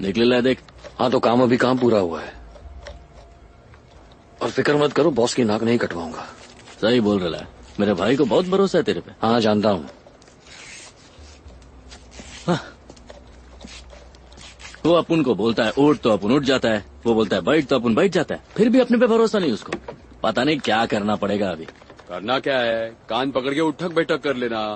निकले ला देख। हाँ तो काम अभी कहाँ पूरा हुआ है। और फिक्र मत करो, बॉस की नाक नहीं कटवाऊंगा। सही बोल रहा है, मेरे भाई को बहुत भरोसा है तेरे पे। हाँ जानता हूँ। हाँ। वो अपन को बोलता है उठ तो अपन उठ जाता है, वो बोलता है बैठ तो अपन बैठ जाता है, फिर भी अपने पे भरोसा नहीं उसको। पता नहीं क्या करना पड़ेगा अभी। करना क्या है, कान पकड़ के उठक बैठक कर लेना,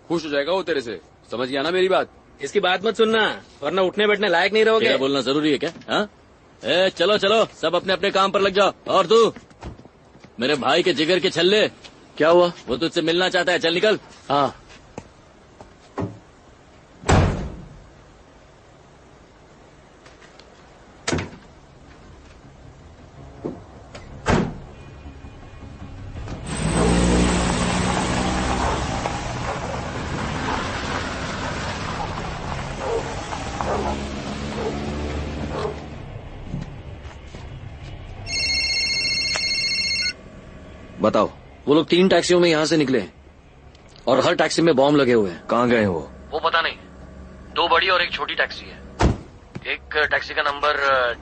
खुश हो जाएगा वो तेरे से। समझ गया ना मेरी बात? इसकी बात मत सुनना, वरना उठने बैठने लायक नहीं रहोगे। क्या बोलना जरूरी है क्या? हाँ? चलो चलो सब अपने अपने काम पर लग जाओ। और तू मेरे भाई के जिगर के छल्ले, क्या हुआ? वो तुझसे मिलना चाहता है, चल निकल। हाँ बताओ। वो लोग 3 टैक्सियों में यहाँ से निकले और हर टैक्सी में बॉम्ब लगे हुए हैं। कहाँ गए वो पता नहीं। 2 बड़ी और 1 छोटी टैक्सी है। एक टैक्सी का नंबर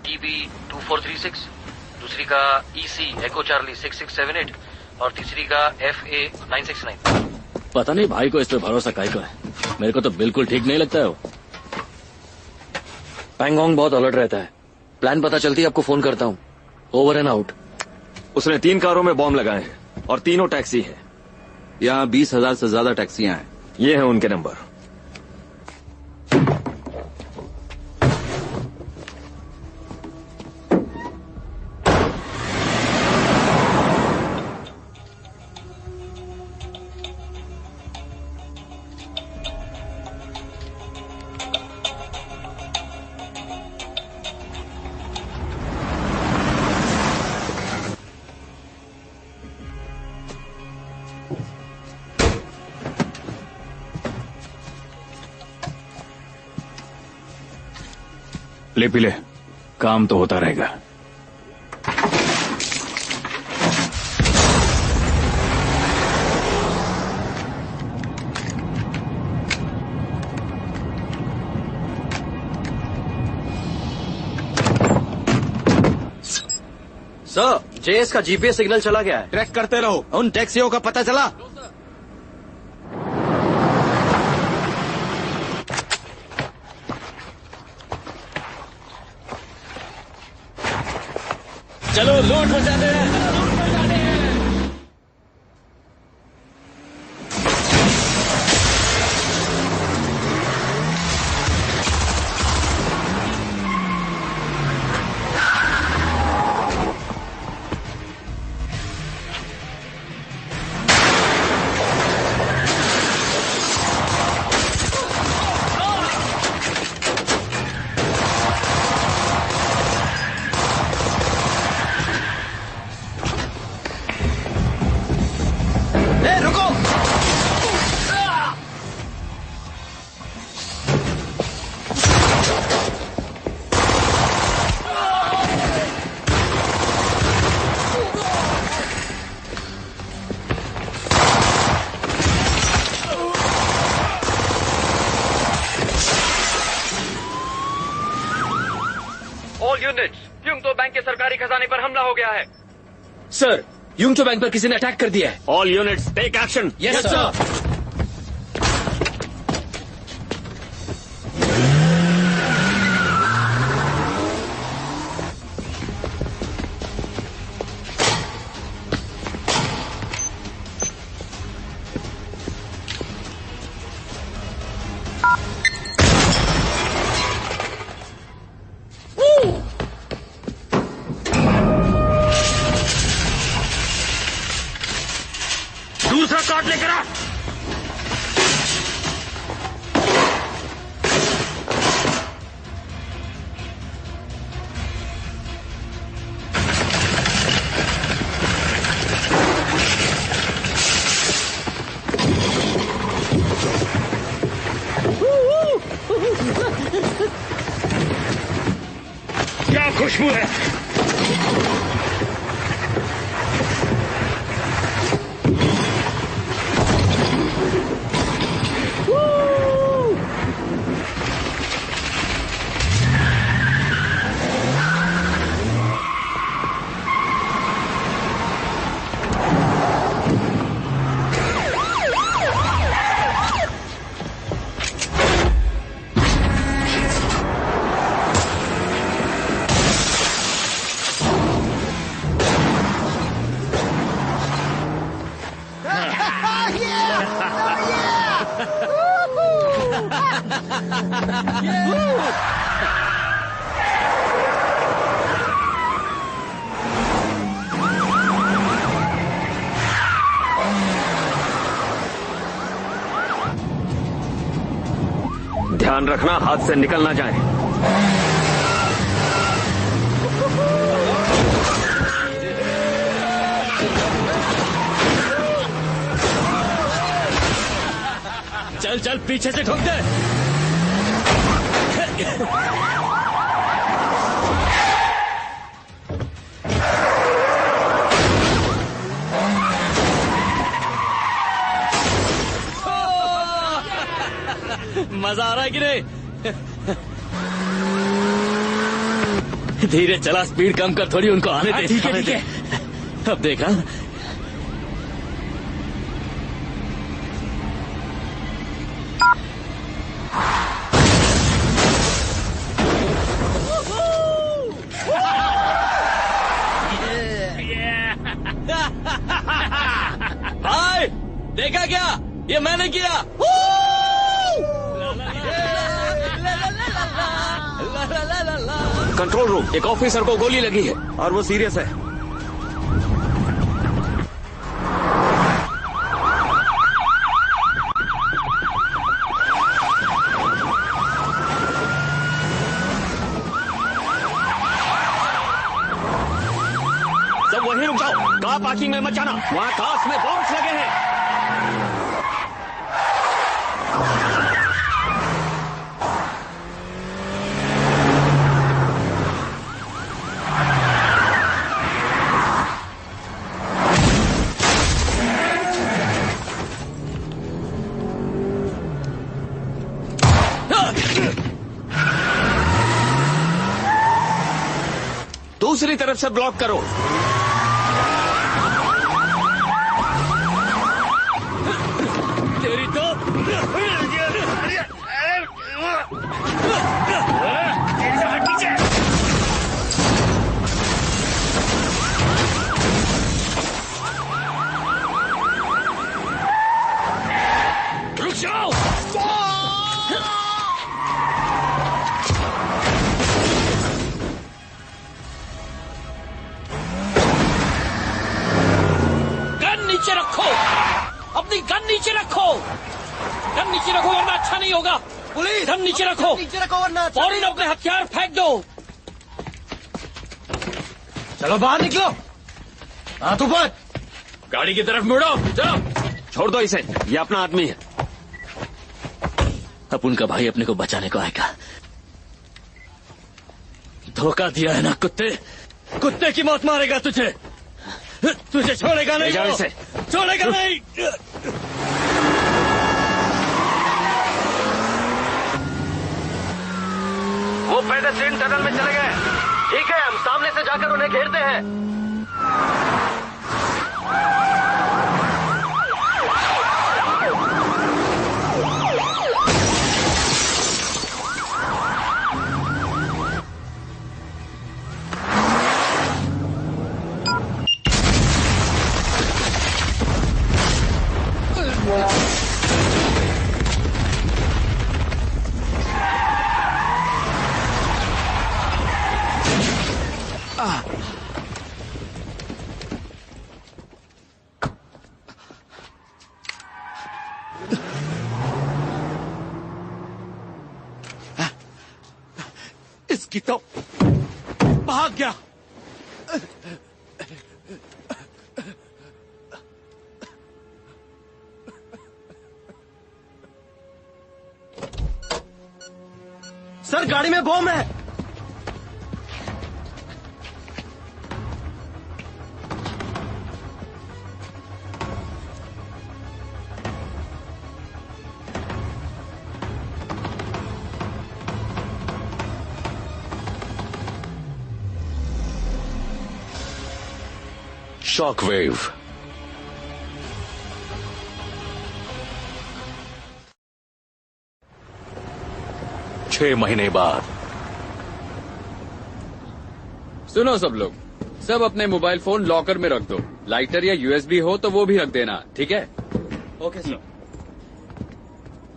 TB2436, दूसरी का EC Echo Charlie 6678 और तीसरी का FA 969। पता नहीं भाई को इस पे भरोसा काहे को है, मेरे को तो बिल्कुल ठीक नहीं लगता है वो। पैंगोंग बहुत अलर्ट रहता है। प्लान पता चलती है आपको फोन करता हूँ। Over and out. उसने 3 कारों में बॉम्ब लगाए हैं और तीनों टैक्सी है। यहाँ 20,000 से ज्यादा टैक्सियां हैं। ये हैं उनके नंबर। ले पी ले, काम तो होता रहेगा। सर, जेएस का जीपीएस सिग्नल चला गया है। ट्रैक करते रहो। उन टैक्सियों का पता चला? चलो लूट मचाते हैं। बैंक के सरकारी खजाने पर हमला हो गया है। सर, यूंगचो बैंक पर किसी ने अटैक कर दिया है। All units take action. Yes sir. Khushboo है। ध्यान रखना हाथ से निकल ना जाए। चल चल पीछे से ठोक दे। मजा आ रहा है कि नहीं? धीरे चला, स्पीड कम कर थोड़ी, उनको आने दे। ठीक है ठीक है। अब देखा, भाई देखा क्या? ये मैंने किया। कंट्रोल रूम, एक ऑफिसर को गोली लगी है और वो सीरियस है। सब वहीं रुक जाओ, कार पार्किंग में मत जाना, वहाँ कार्स में बॉम्ब्स लगे हैं। दूसरी तरफ से ब्लॉक करो। तेरी तो रुक जाओ। नीचे रखो, अपनी गन नीचे रखो, गन नीचे रखो वरना अच्छा नहीं होगा। पुलिस, गन नीचे रखो, नीचे रखो वरना फौरन अपने हथियार फेंक दो। चलो बाहर निकलो, हाथ ऊपर, गाड़ी की तरफ मुड़ो। चलो, छोड़ दो इसे, ये अपना आदमी है। अब उनका भाई अपने को बचाने को आएगा। धोखा दिया है ना कुत्ते, कुत्ते की मौत मारेगा तुझे, तुझे छोड़ेगा नहीं, जाओ इसे, छोड़ेगा नहीं। वो पेडेस्ट्रियन टनल में चले गए। ठीक है, हम सामने से जाकर उन्हें घेरते हैं। इसकी तो भाग गया। सर गाड़ी में बॉम्ब है। शॉकवेव। छह महीने बाद। सुनो सब लोग, सब अपने मोबाइल फोन लॉकर में रख दो। लाइटर या यूएसबी हो तो वो भी रख देना, ठीक है? Okay sir.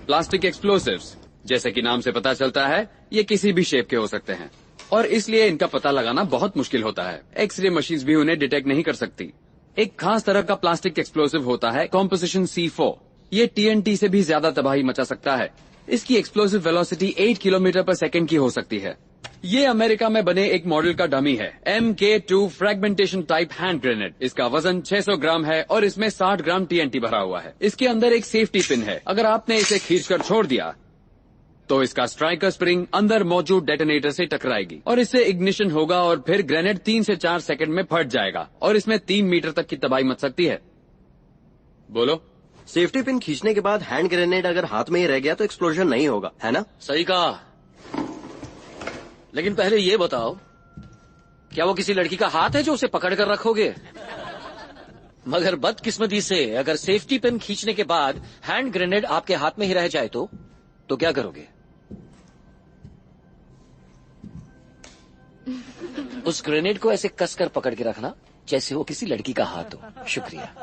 प्लास्टिक एक्सप्लोसिव्स, जैसे कि नाम से पता चलता है, ये किसी भी शेप के हो सकते हैं और इसलिए इनका पता लगाना बहुत मुश्किल होता है। एक्सरे मशीन्स भी उन्हें डिटेक्ट नहीं कर सकती। एक खास तरह का प्लास्टिक एक्सप्लोसिव होता है कॉम्पोजिशन C4। ये TNT से भी ज्यादा तबाही मचा सकता है। इसकी एक्सप्लोसिव वेलोसिटी 8 किलोमीटर पर सेकंड की हो सकती है। ये अमेरिका में बने एक मॉडल का डमी है, MK2 fragmentation type hand grenade. इसका वजन 600 ग्राम है और इसमें 60 ग्राम TNT भरा हुआ है। इसके अंदर एक सेफ्टी पिन है। अगर आपने इसे खींचकर छोड़ दिया तो इसका स्ट्राइकर स्प्रिंग अंदर मौजूद डेटोनेटर से टकराएगी और इससे इग्निशन होगा और फिर ग्रेनेड 3 से 4 सेकंड में फट जाएगा और इसमें 3 मीटर तक की तबाही मच सकती है। बोलो। सेफ्टी पिन खींचने के बाद हैंड ग्रेनेड अगर हाथ में ही रह गया तो एक्सप्लोजन नहीं होगा, है ना? सही कहा, लेकिन पहले ये बताओ, क्या वो किसी लड़की का हाथ है जो उसे पकड़ कर रखोगे? मगर बदकिस्मती से अगर सेफ्टी पिन खींचने के बाद हैंड ग्रेनेड आपके हाथ में ही रह जाए तो क्या करोगे? उस ग्रेनेड को ऐसे कसकर पकड़ के रखना जैसे वो किसी लड़की का हाथ हो। शुक्रिया।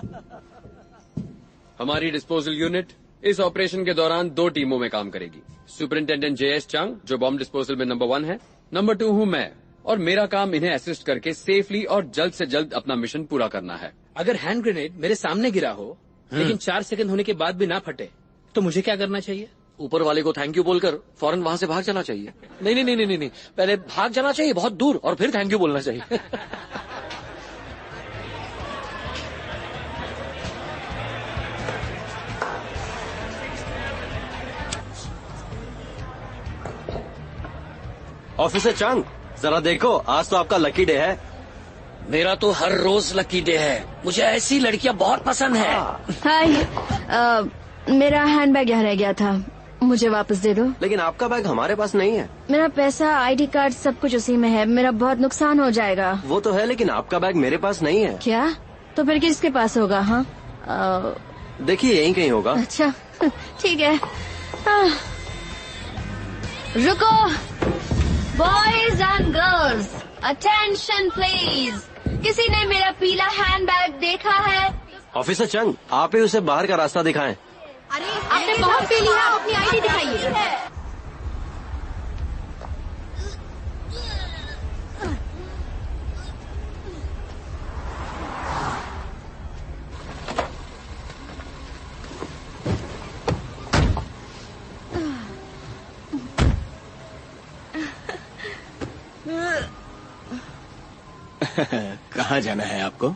हमारी डिस्पोजल यूनिट इस ऑपरेशन के दौरान 2 टीमों में काम करेगी। सुपरिंटेंडेंट JS चंग, जो बॉम्ब डिस्पोजल में नंबर 1 है, नंबर 2 हूँ मैं और मेरा काम इन्हें असिस्ट करके सेफली और जल्द से जल्द अपना मिशन पूरा करना है। अगर हैंड ग्रेनेड मेरे सामने गिरा हो लेकिन 4 सेकंड होने के बाद भी ना फटे तो मुझे क्या करना चाहिए? ऊपर वाले को थैंक यू बोलकर फौरन वहां से भाग जाना चाहिए। नहीं, पहले भाग जाना चाहिए बहुत दूर और फिर थैंक यू बोलना चाहिए। ऑफिसर चंग, जरा देखो, आज तो आपका लकी डे है। मेरा तो हर रोज लकी डे है। मुझे ऐसी लड़कियां बहुत पसंद है। हाय, मेरा हैंडबैग यहाँ रह गया था, मुझे वापस दे दो। लेकिन आपका बैग हमारे पास नहीं है। मेरा पैसा, ID कार्ड, सब कुछ उसी में है। मेरा बहुत नुकसान हो जाएगा। वो तो है, लेकिन आपका बैग मेरे पास नहीं है। क्या? तो फिर किसके पास होगा? हाँ, देखिए यहीं कहीं होगा। अच्छा ठीक है। रुको, boys and girls, attention please. किसी ने मेरा पीला हैंडबैग देखा है? ऑफिसर चंग, आप ही उसे बाहर का रास्ता दिखाएं। आपने बहुत पी लिया, अपनी ID दिखाइए। कहाँ जाना है आपको?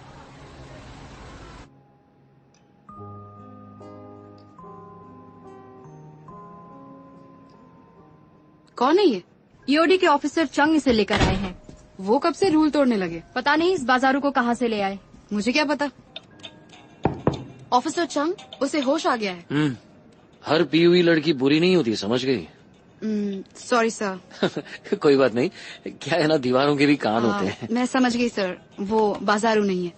कौन है ये? EOD के ऑफिसर चंग इसे लेकर आए हैं। वो कब से रूल तोड़ने लगे? पता नहीं इस बाजारू को कहाँ से ले आए। मुझे क्या पता। ऑफिसर चंग, उसे होश आ गया है। हर पी हुई लड़की बुरी नहीं होती, समझ गई? Sorry sir. कोई बात नहीं, क्या है ना, दीवारों के भी कान होते हैं। मैं समझ गई सर, वो बाजारू नहीं है।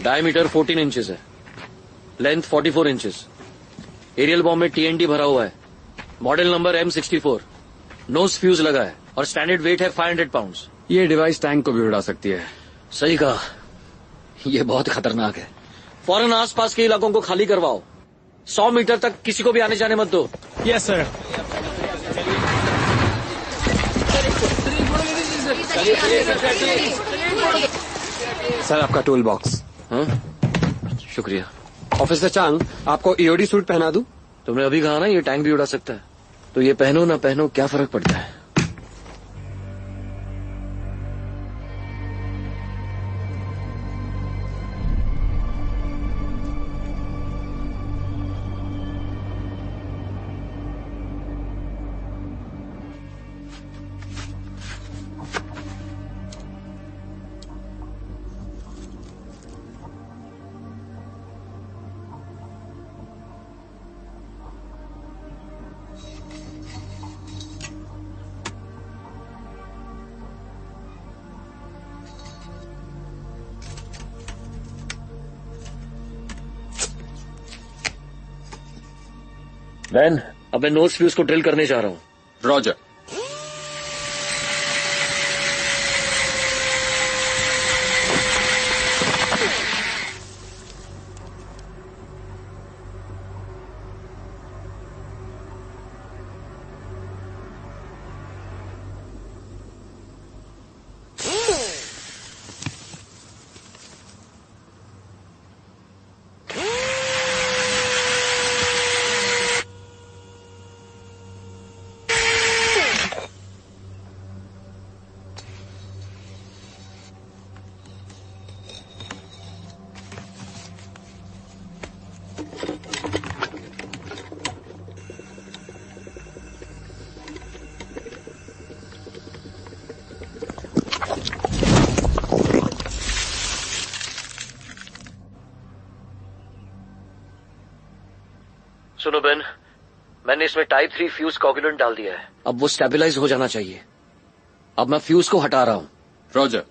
डायमीटर 14 इंचेस है, लेंथ 44 इंचेस। एरियल बॉम्ब में TNT भरा हुआ है। Model number M64। Knows fuse लगा है और स्टैंडर्ड वेट है 500 पाउंड्स। ये डिवाइस टैंक को भी उड़ा सकती है। सही कहा, ये बहुत खतरनाक है। फौरन आसपास के इलाकों को खाली करवाओ। 100 मीटर तक किसी को भी आने जाने मत दो। Yes sir. सर, आपका टूल बॉक्स। हाँ, शुक्रिया। ऑफिसर चांग, आपको EOD सूट पहना दूं? तुमने अभी कहा ना ये टैंक भी उड़ा सकता है, तो ये पहनो ना पहनो क्या फर्क पड़ता है। बैन, अब मैं नोज फ्यूज को ड्रिल करने जा रहा हूँ। रॉजर। सुनो बेन, मैंने इसमें टाइप 3 फ्यूज कोगुलेंट डाल दिया है। अब वो स्टेबलाइज हो जाना चाहिए। अब मैं फ्यूज को हटा रहा हूं। रॉजर।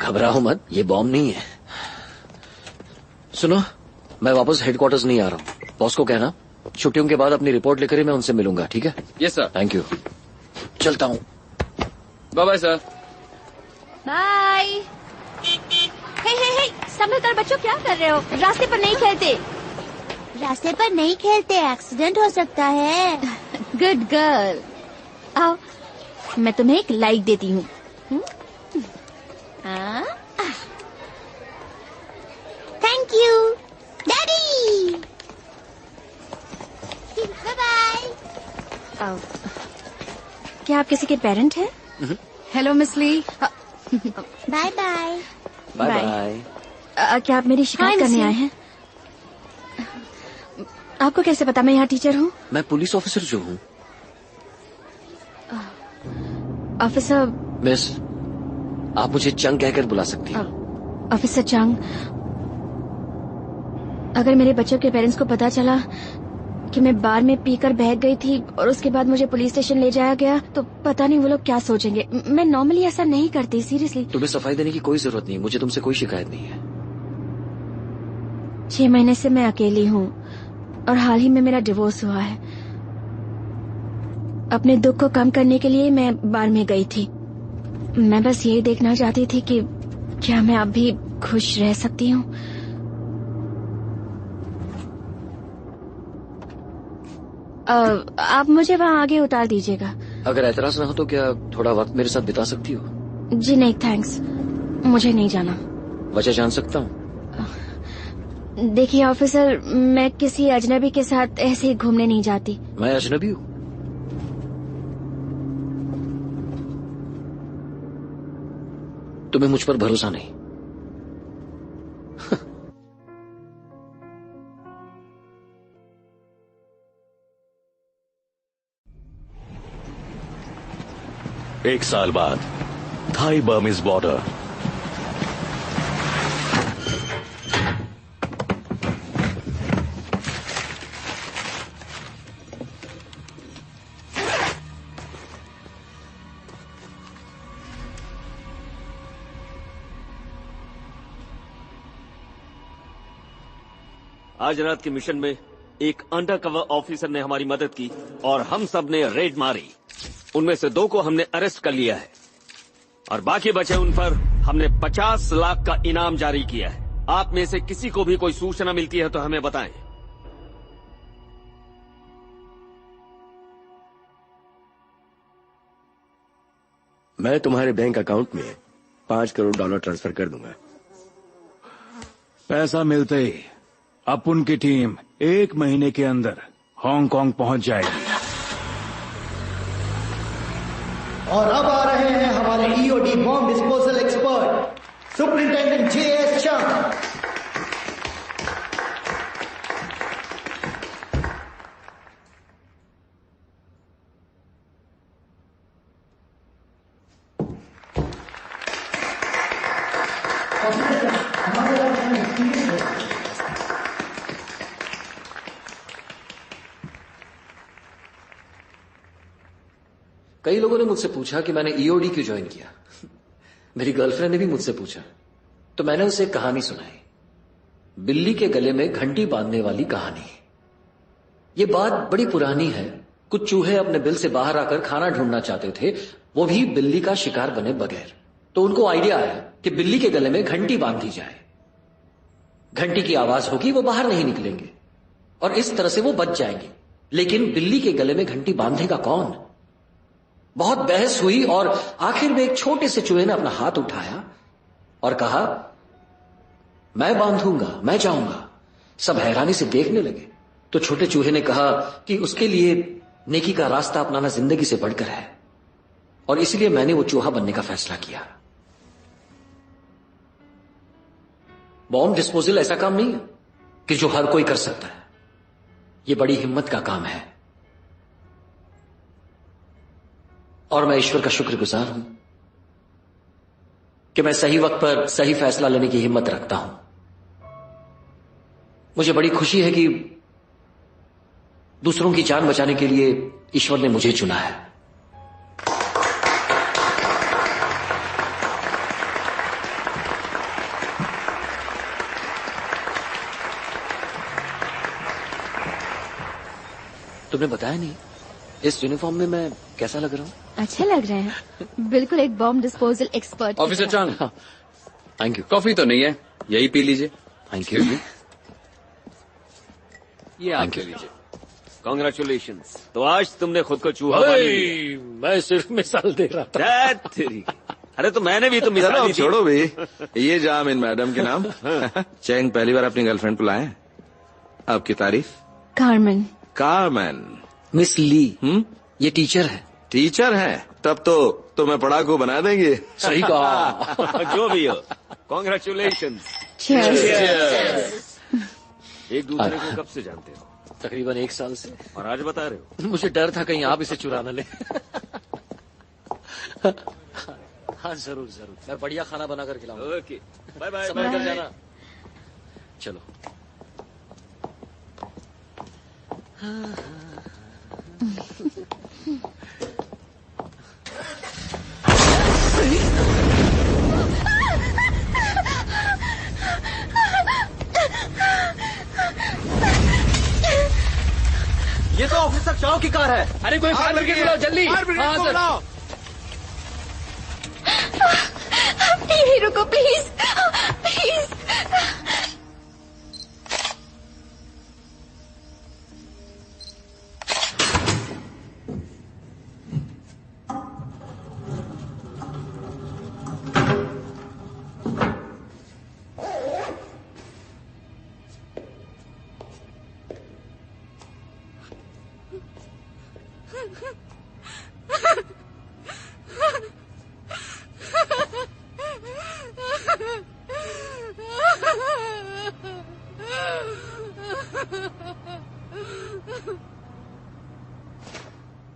घबराओ मत, ये बॉम्ब नहीं है। सुनो, मैं वापस हेडक्वार्टर्स नहीं आ रहा हूँ। बॉस को कहना छुट्टियों के बाद अपनी रिपोर्ट लेकर ही मैं उनसे मिलूंगा, ठीक है? Yes sir. Thank you. चलता हूँ। Bye bye sir. बाय। हे हे हे, संभल कर बच्चों, क्या कर रहे हो? रास्ते पर नहीं खेलते। रास्ते पर नहीं खेलते, एक्सीडेंट हो सकता है। Good girl. आओ, मैं तुम्हें एक लाइक देती हूँ। Thank you daddy. Bye bye. क्या आप किसी के पेरेंट हैं? Hello miss Li. Bye bye. Bye bye. क्या आप मेरी शिकायत करने आए हैं? आपको कैसे पता मैं यहाँ टीचर हूँ? मैं पुलिस ऑफिसर जो हूँ। ऑफिसर। मिस, आप मुझे चंग कहकर बुला सकती हैं। ऑफिसर चंग, अगर मेरे बच्चों के पेरेंट्स को पता चला कि मैं बार में पीकर बह गई थी और उसके बाद मुझे पुलिस स्टेशन ले जाया गया, तो पता नहीं वो लोग क्या सोचेंगे। मैं नॉर्मली ऐसा नहीं करती, सीरियसली। तुम्हें सफाई देने की कोई जरूरत नहीं, मुझे तुमसे कोई शिकायत नहीं है। 6 महीने से मैं अकेली हूँ और हाल ही में मेरा डिवोर्स हुआ है। अपने दुख को कम करने के लिए मैं बार में गई थी। मैं बस यही देखना चाहती थी कि क्या मैं अब भी खुश रह सकती हूँ। आप मुझे वहाँ आगे उतार दीजिएगा। अगर एतराज ना हो तो क्या थोड़ा वक्त मेरे साथ बिता सकती हो? जी नहीं थैंक्स, मुझे नहीं जाना। वजह जान सकता हूँ? देखिए ऑफिसर, मैं किसी अजनबी के साथ ऐसे ही घूमने नहीं जाती। मैं अजनबी हूँ? तुम्हें मुझ पर भरोसा नहीं? एक साल बाद थाई बर्मीज बॉर्डर। आज रात के मिशन में एक अंडर कवर ऑफिसर ने हमारी मदद की और हम सब ने रेड मारी। उनमें से 2 को हमने अरेस्ट कर लिया है और बाकी बचे उन पर हमने 50 लाख का इनाम जारी किया है। आप में से किसी को भी कोई सूचना मिलती है तो हमें बताएं। मैं तुम्हारे बैंक अकाउंट में $5 करोड़ ट्रांसफर कर दूंगा। पैसा मिलते ही अपुन की टीम 1 महीने के अंदर हांगकांग पहुंच जाएगी। और अब आ रहे हैं हमारे EOD bomb disposal expert superintendent JS चंग। कई लोगों ने मुझसे पूछा कि मैंने ईओडी क्यों ज्वाइन किया। मेरी गर्लफ्रेंड ने भी मुझसे पूछा, तो मैंने उसे एक कहानी सुनाई, बिल्ली के गले में घंटी बांधने वाली कहानी। ये बात बड़ी पुरानी है। कुछ चूहे अपने बिल से बाहर आकर खाना ढूंढना चाहते थे, वो भी बिल्ली का शिकार बने बगैर। तो उनको आइडिया आया कि बिल्ली के गले में घंटी बांध दी जाए। घंटी की आवाज होगी, वो बाहर नहीं निकलेंगे और इस तरह से वो बच जाएंगे। लेकिन बिल्ली के गले में घंटी बांधेगा कौन? बहुत बहस हुई और आखिर में एक छोटे से चूहे ने अपना हाथ उठाया और कहा, मैं बांधूंगा, मैं जाऊंगा। सब हैरानी से देखने लगे। तो छोटे चूहे ने कहा कि उसके लिए नेकी का रास्ता अपनाना जिंदगी से बढ़कर है और इसलिए मैंने वो चूहा बनने का फैसला किया। बॉम्ब डिस्पोजल ऐसा काम नहीं है कि जो हर कोई कर सकता है। ये बड़ी हिम्मत का काम है और मैं ईश्वर का शुक्रगुजार हूं कि मैं सही वक्त पर सही फैसला लेने की हिम्मत रखता हूं। मुझे बड़ी खुशी है कि दूसरों की जान बचाने के लिए ईश्वर ने मुझे चुना है। तुमने बताया नहीं, इस यूनिफॉर्म में मैं कैसा लग रहा हूँ? अच्छे लग रहे हैं, बिल्कुल एक बॉम्ब डिस्पोजल एक्सपर्ट। ऑफिसर चंग, थैंक यू। कॉफी तो नहीं है, यही पी लीजिए। Thank you. ये आप ले लीजिए। कॉन्ग्रेचुलेशंस। तो आज तुमने खुद को चूहा मान लिया। मैं सिर्फ मिसाल दे रहा था। अरे तो मैंने भी तो मिसाल दी थी। छोड़ो भी, ये जाम इन मैडम के नाम। चैंग पहली बार अपनी गर्लफ्रेंड को लाए। आपकी तारीफ? कार्मेन। कार्मेन। मिस ली। ये टीचर है। टीचर है? तब तो तुम्हें पढ़ाकू बना देंगे। सही कहा। जो भी हो, कॉन्ग्रेचुलेशंस। एक दूसरे को कब से जानते हो? तकरीबन 1 साल से। और आज बता रहे हो? मुझे डर था कहीं आप इसे चुरा न ले। हाँ जरूर जरूर, मैं बढ़िया खाना बनाकर खिलाऊंगा। Okay, bye bye. समय कर जाना। चलो। ये तो ऑफिसर चाव की कार है। अरे कोई फायर ब्रिगेड बुलाओ जल्दी। हाँ सर। यही रुको प्लीज, प्लीज।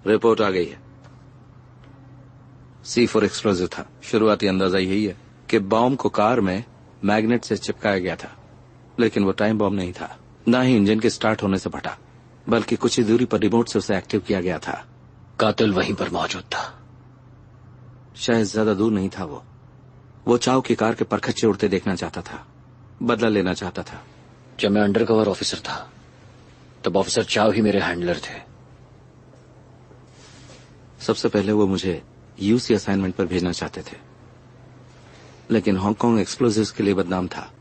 रिपोर्ट आ गई है। C4 एक्सप्लोजिव था। शुरुआती अंदाजा यही है कि बॉम्ब को कार में मैग्नेट से चिपकाया गया था, लेकिन वो टाइम बॉम्ब नहीं था। ना ही इंजन के स्टार्ट होने से फटा, बल्कि कुछ ही दूरी पर रिमोट से उसे एक्टिव किया गया था। कातिल वहीं पर मौजूद था। शायद ज्यादा दूर नहीं था। वो चाव की कार के परखच्चे उड़ते देखना चाहता था, बदला लेना चाहता था। जब मैं अंडरकवर ऑफिसर था तब ऑफिसर चाव ही मेरे हैंडलर थे। सबसे पहले वो मुझे यूसी असाइनमेंट पर भेजना चाहते थे, लेकिन हांगकांग एक्सप्लोजिव्स के लिए बदनाम था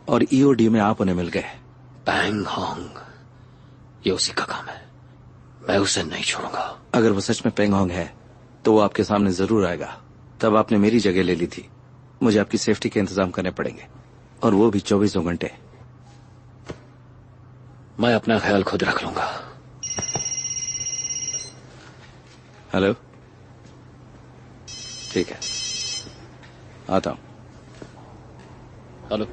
और ईओडी में आप उन्हें मिल गए। पैंगोंग, ये उसी का काम है। मैं उसे नहीं छोड़ूंगा। अगर वो सच में पेंगोंग है तो वो आपके सामने जरूर आएगा। तब आपने मेरी जगह ले ली थी। मुझे आपकी सेफ्टी के इंतजाम करने पड़ेंगे, और वो भी 24 घंटे। मैं अपना ख्याल खुद रख लूंगा। हेलो, ठीक है, आता हूं। Hello,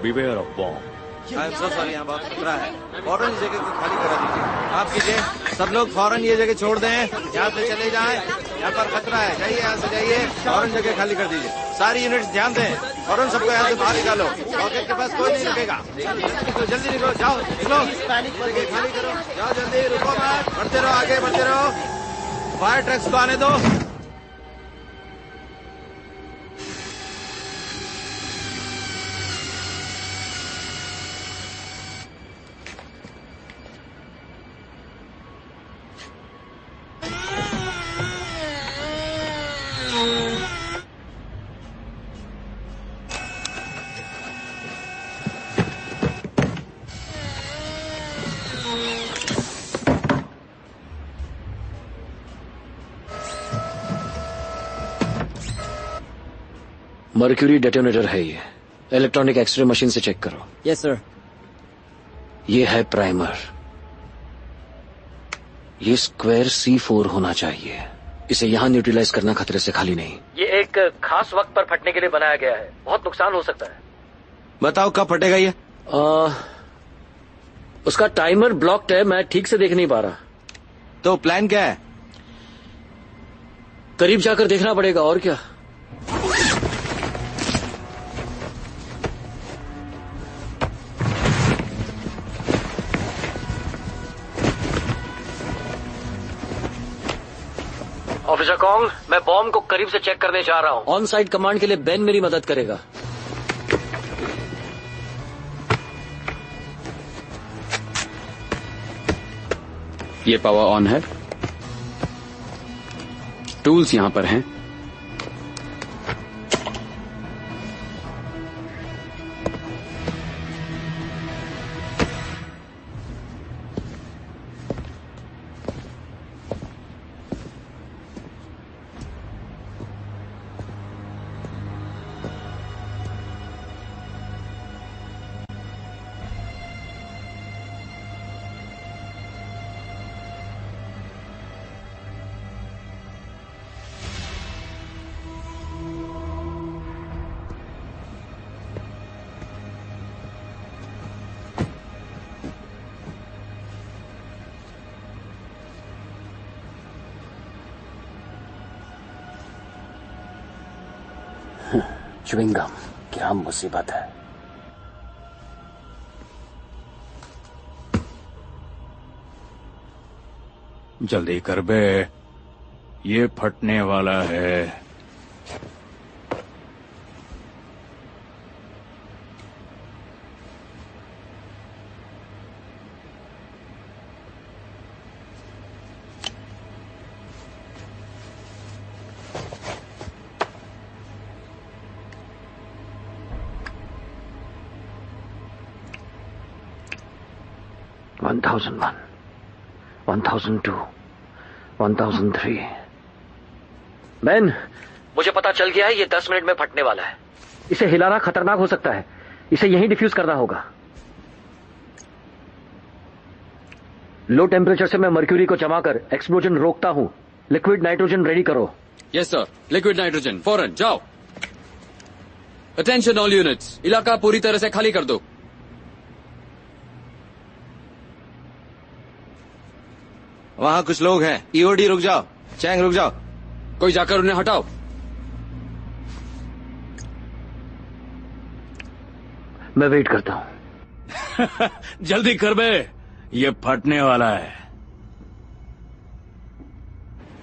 Beware of bomb. Sorry, यहाँ बहुत खतरा है। फौरन इस जगह को खाली करा दीजिए। आप कीजिए, सब लोग फौरन ये जगह छोड़ दें, यहाँ से चले जाएं। यहाँ पर खतरा है, जाइए यहाँ से, जाइए। फौरन जगह खाली कर दीजिए। सारी यूनिट्स ध्यान दें, फौरन सबको यहाँ से बाहर निकालो। रॉकेट के पास कोई नहीं रुकेगा। जल्दी निकलो, जाओ निकलो, जगह खाली करो, जाओ जल्दी, रुको मत, बढ़ते रहो, आगे बढ़ते रहो। फायर ट्रक्स को आने दो। मर्क्यूरी डेटोनेटर है ये। इलेक्ट्रॉनिक एक्सरे मशीन से चेक करो। Yes sir. ये है प्राइमर। ये स्क्वायर C4 होना चाहिए। इसे यहाँ न्यूट्रलाइज करना खतरे से खाली नहीं। ये एक खास वक्त पर फटने के लिए बनाया गया है, बहुत नुकसान हो सकता है। बताओ कब फटेगा ये? उसका टाइमर ब्लॉक्ड है, मैं ठीक से देख नहीं पा रहा। तो प्लान क्या है? करीब जाकर देखना पड़ेगा, और क्या। ऑफिसर कॉन्ग, मैं बॉम्ब को करीब से चेक करने जा रहा हूँ। ऑन साइड कमांड के लिए बेन मेरी मदद करेगा। ये पावर ऑन है, टूल्स यहां पर हैं। च्युइंगम, क्या मुसीबत है। जल्दी कर बे, ये फटने वाला है। $1,001, $1,002, $1,003। बेन, मुझे पता चल गया है, ये 10 मिनट में फटने वाला है। इसे हिलाना खतरनाक हो सकता है, इसे यहीं डिफ्यूज करना होगा। लो टेम्परेचर से मैं मर्क्यूरी को जमाकर एक्सप्लोजन रोकता हूं। लिक्विड नाइट्रोजन रेडी करो। यस सर, लिक्विड नाइट्रोजन फौरन, जाओ। अटेंशन ऑल यूनिट्स, इलाका पूरी तरह से खाली कर दो। वहां कुछ लोग हैं। ईओडी रुक जाओ, चैंग रुक जाओ। कोई जाकर उन्हें हटाओ। मैं वेट करता हूं। जल्दी कर बे, ये फटने वाला है।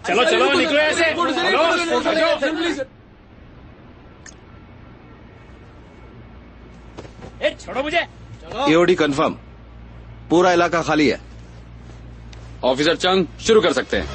चलो चलो निकलो ऐसे। छोड़ो मुझे। ईओडी कंफर्म, पूरा इलाका खाली है। ऑफिसर चंग, शुरू कर सकते हैं।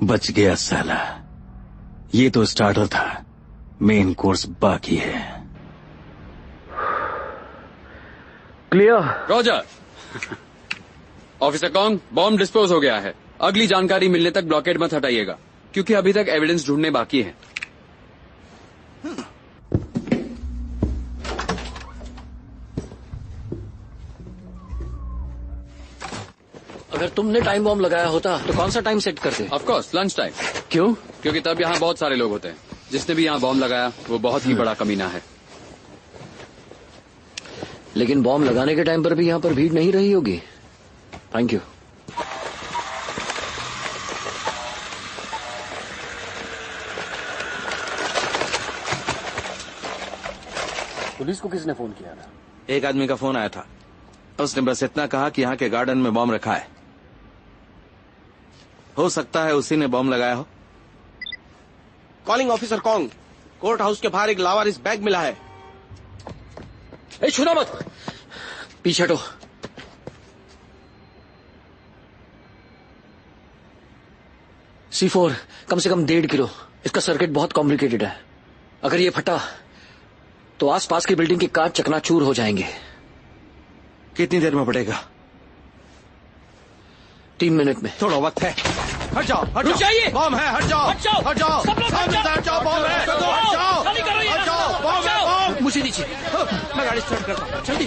बच गया साला। ये तो स्टार्टर था, मेन कोर्स बाकी है। Clear. Roger. Officer Kong, bomb dispose हो गया है। अगली जानकारी मिलने तक ब्लॉकेड मत हटाइएगा, क्योंकि अभी तक एविडेंस ढूंढने बाकी है। अगर तुमने टाइम बॉम्ब लगाया होता तो कौन सा टाइम सेट करते? Of course lunch time. क्यों? क्योंकि तब यहाँ बहुत सारे लोग होते हैं। जिसने भी यहाँ बॉम्ब लगाया वो बहुत ही बड़ा कमीना है। लेकिन बॉम्ब लगाने के टाइम पर भी यहाँ पर भीड़ नहीं रही होगी। Thank you. पुलिस को किसने फोन किया था? एक आदमी का फोन आया था। उसने बस इतना कहा कि यहाँ के गार्डन में बॉम्ब रखा है। हो सकता है उसी ने बॉम्ब लगाया हो। Calling officer Kong, court house के बाहर एक लावारिस बैग मिला है। ए, छूना मत, पीछे हटो। C4 कम से कम 1.5 किलो। इसका सर्किट बहुत कॉम्प्लिकेटेड है। अगर ये फटा तो आसपास की बिल्डिंग के कांच चकनाचूर हो जाएंगे। कितनी देर में पड़ेगा? 3 मिनट में। थोड़ा वक्त है। हट जाओ, हट रुक जाइए। बॉम्ब है, हट जाओ, हट जाओ, हट जाओ, सब लोग सामने से हट जाओ, बॉम्ब है, हट जाओ, खाली करो ये हट जाओ, रास्ता, बॉम्ब हट है, जाओ। बॉम्ब। मुझे नीचे, मैं गाड़ी स्टार्ट करता हूँ। जल्दी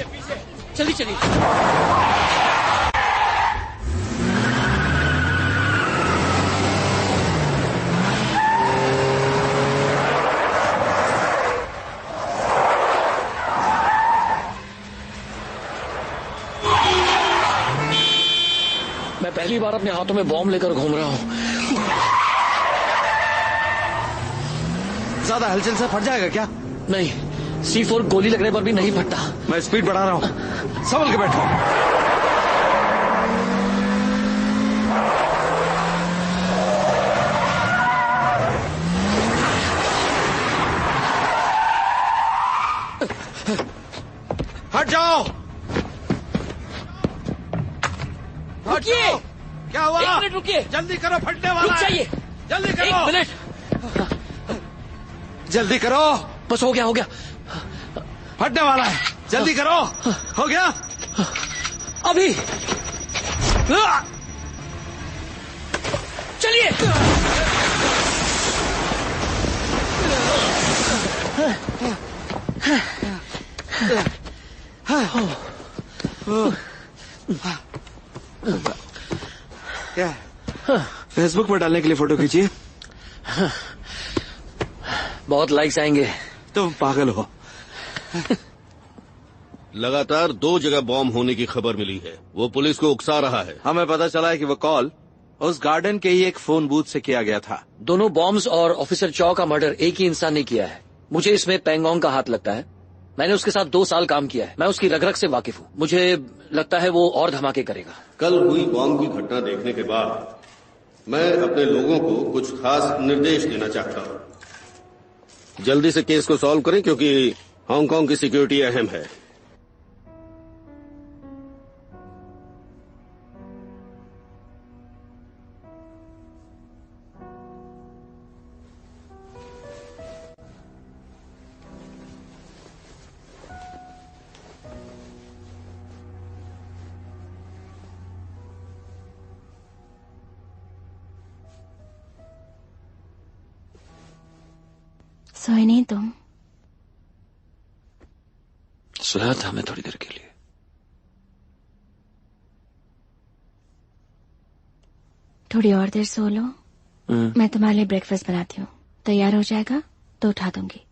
जल्दी चलिए। मैं पहली बार अपने हाथों में बॉम्ब लेकर घूम रहा हूँ। ज्यादा हलचल से फट जाएगा क्या? नहीं, C4 गोली लगने पर भी नहीं फटता। मैं स्पीड बढ़ा रहा हूँ, संभल के बैठो। हट जाओ, रुकिए। क्या हुआ? 1 मिनट रुकिए। जल्दी करो, फटने वाला रुक है। जाइए। जल्दी करो। 1 मिनट। जल्दी करो। बस हो गया, हो गया। फटने वाला है, जल्दी करो। हो गया? अभी चलिए। क्या? फेसबुक पर डालने के लिए फोटो खींचिए। बहुत लाइक्स आएंगे। तुम पागल हो। लगातार 2 जगह बॉम्ब होने की खबर मिली है। वो पुलिस को उकसा रहा है। हमें पता चला है कि वो कॉल उस गार्डन के ही एक फोन बूथ से किया गया था। दोनों बॉम्ब्स और ऑफिसर चौ का मर्डर एक ही इंसान ने किया है। मुझे इसमें पेंगोंग का हाथ लगता है। मैंने उसके साथ 2 साल काम किया है। मैं उसकी रग-रग से वाकिफ हूँ। मुझे लगता है वो और धमाके करेगा। कल हुई बॉम्ब की घटना देखने के बाद मैं अपने लोगों को कुछ खास निर्देश देना चाहता हूँ। जल्दी से केस को सॉल्व करें, क्योंकि हांगकांग की सिक्योरिटी अहम है। सोए नहीं तुम? सोया था मैं थोड़ी देर के लिए। थोड़ी और देर सो लो। मैं तुम्हारे लिए ब्रेकफास्ट बनाती हूँ। तैयार हो जाएगा तो उठा दूंगी।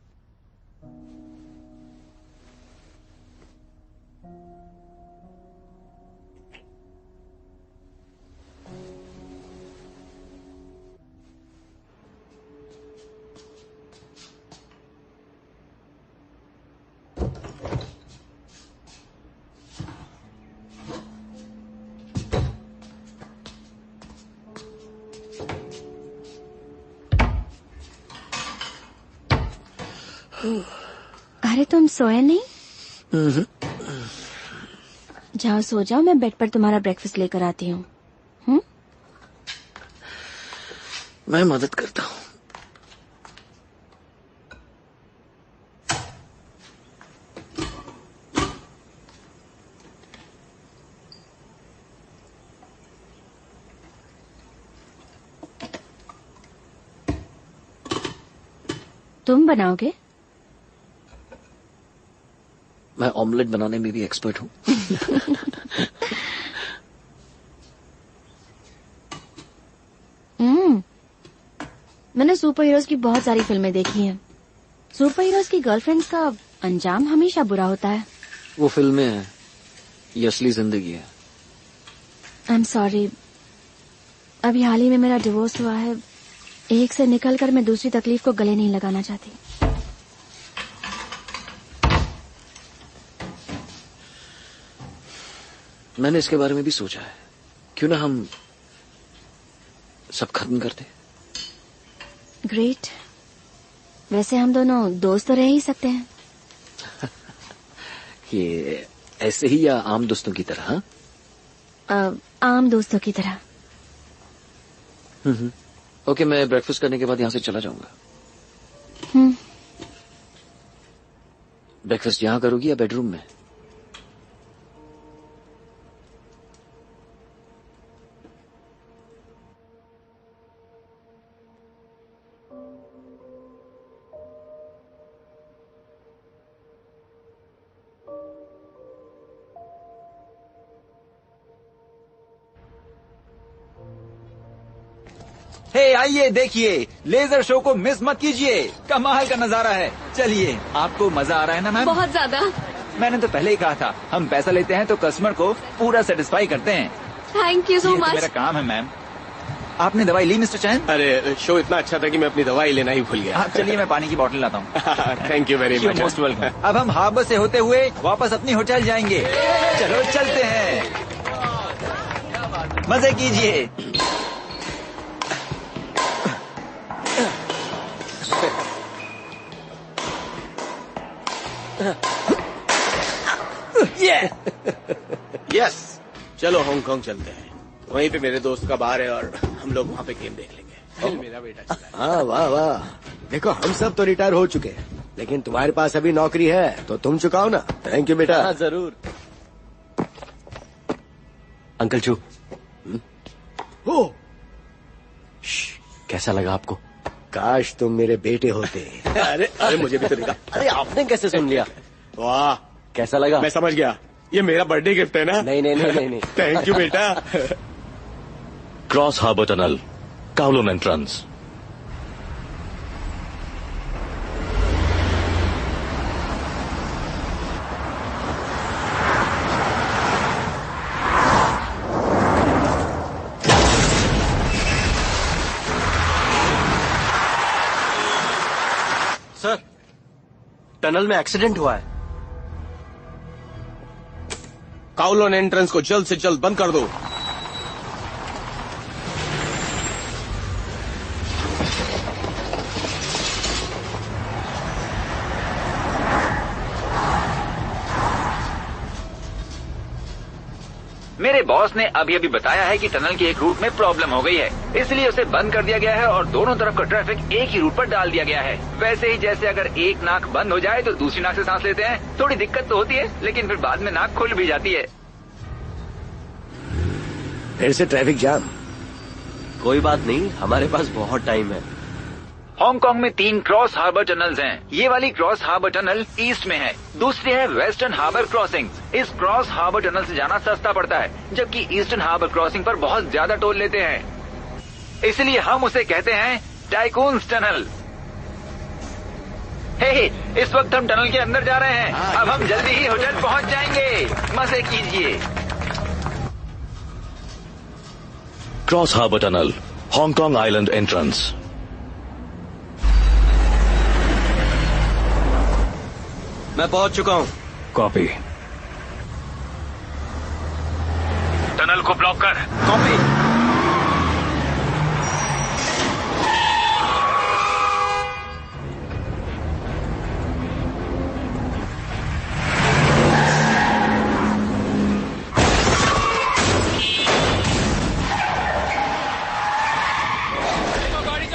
अरे तुम सोए नहीं? जाओ सो जाओ, मैं बेड पर तुम्हारा ब्रेकफास्ट लेकर आती हूँ। मैं मदद करता हूं। तुम बनाओगे? मैं ऑमलेट बनाने में भी एक्सपर्ट हूं। मैंने सुपर हीरोज की बहुत सारी फिल्में देखी हैं। सुपर हीरोज की गर्लफ्रेंड्स का अंजाम हमेशा बुरा होता है। वो फिल्में हैं, ये असली जिंदगी है। आई एम सॉरी, अभी हाल ही में मेरा डिवोर्स हुआ है। एक से निकलकर मैं दूसरी तकलीफ को गले नहीं लगाना चाहती। मैंने इसके बारे में भी सोचा है, क्यों ना हम सब खत्म कर दें। ग्रेट। वैसे हम दोनों दोस्त तो रह ही सकते हैं। ये ऐसे ही या आम दोस्तों की तरह? आम दोस्तों की तरह। ओके, मैं ब्रेकफास्ट करने के बाद यहां से चला जाऊंगा। ब्रेकफास्ट यहां करोगी या बेडरूम में? हे आइए देखिए, लेजर शो को मिस मत कीजिए। कमाल का नजारा है। चलिए, आपको मजा आ रहा है ना मैम? बहुत ज्यादा। मैंने तो पहले ही कहा था, हम पैसा लेते हैं तो कस्टमर को पूरा सेटिस्फाई करते हैं। थैंक यू सो ये तो मच। मेरा काम है मैम। आपने दवाई ली मिस्टर चैन? अरे शो इतना अच्छा था कि मैं अपनी दवाई लेना ही भूल गया। चलिए मैं पानी की बोतल लाता हूँ। Thank you very much. Most welcome. अब हम हार्बर से होते हुए वापस अपनी होटल जाएंगे। चलो चलते हैं, मजे कीजिए। यस, चलो हांगकांग चलते हैं। वहीं पे मेरे दोस्त का बार है और हम लोग वहाँ पे गेम देख लेंगे। मेरा बेटा चला है। हाँ वाह वाह, देखो हम सब तो रिटायर हो चुके हैं, लेकिन तुम्हारे पास अभी नौकरी है तो तुम चुकाओ ना। थैंक यू बेटा। हाँ जरूर। अंकल चू, ओ, कैसा लगा आपको? काश तुम मेरे बेटे होते। अरे अरे मुझे भी तो देखा। अरे आपने कैसे सुन लिया? वाह, कैसा लगा? मैं समझ गया, ये मेरा बर्थडे गिफ्ट है ना? नहीं नहीं नहीं नहीं, नहीं। थैंक यू बेटा। Cross harbour Tunnel, Kowloon entrance. Sir, tunnel में एक्सीडेंट हुआ है। काउलोन एंट्रेंस को जल्द से जल्द बंद कर दो। मेरे बॉस ने अभी अभी बताया है कि टनल के एक रूट में प्रॉब्लम हो गई है, इसलिए उसे बंद कर दिया गया है और दोनों तरफ का ट्रैफिक एक ही रूट पर डाल दिया गया है। वैसे ही जैसे अगर एक नाक बंद हो जाए तो दूसरी नाक से सांस लेते हैं, थोड़ी दिक्कत तो होती है, लेकिन फिर बाद में नाक खुल भी जाती है। फिर से ट्रैफिक जाम। कोई बात नहीं, हमारे पास बहुत टाइम है। हांगकांग में 3 क्रॉस हार्बर टनल्स हैं। ये वाली क्रॉस हार्बर टनल ईस्ट में है, दूसरी है वेस्टर्न हार्बर क्रॉसिंग। इस क्रॉस हार्बर टनल से जाना सस्ता पड़ता है, जबकि ईस्टर्न हार्बर क्रॉसिंग पर बहुत ज्यादा टोल लेते हैं, इसलिए हम उसे कहते हैं टाइकून्स टनल। हे, इस वक्त हम टनल के अंदर जा रहे हैं। अब हम जल्दी ही होटल पहुंच जाएंगे। मजे कीजिए। Cross harbour tunnel, Hong Kong island entrance. मैं पहुंच चुका हूं। कॉपी। टनल को ब्लॉक कर। कॉपी। गाड़ी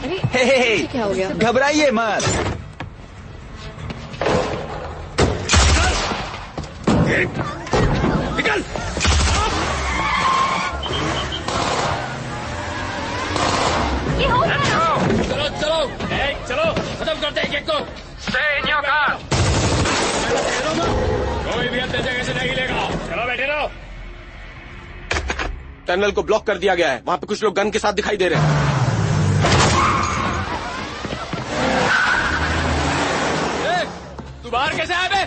हे, क्या हो गया? घबराइए मत। निकल। चलो चलो चलो, खत्म करते हैं केक को। Stay in your car. कोई भी अपने जगह से नहीं लेगा। चलो बैठे रहो। टनल को ब्लॉक कर दिया गया है। वहाँ पे कुछ लोग गन के साथ दिखाई दे रहे हैं। तू बाहर कैसे आया बे?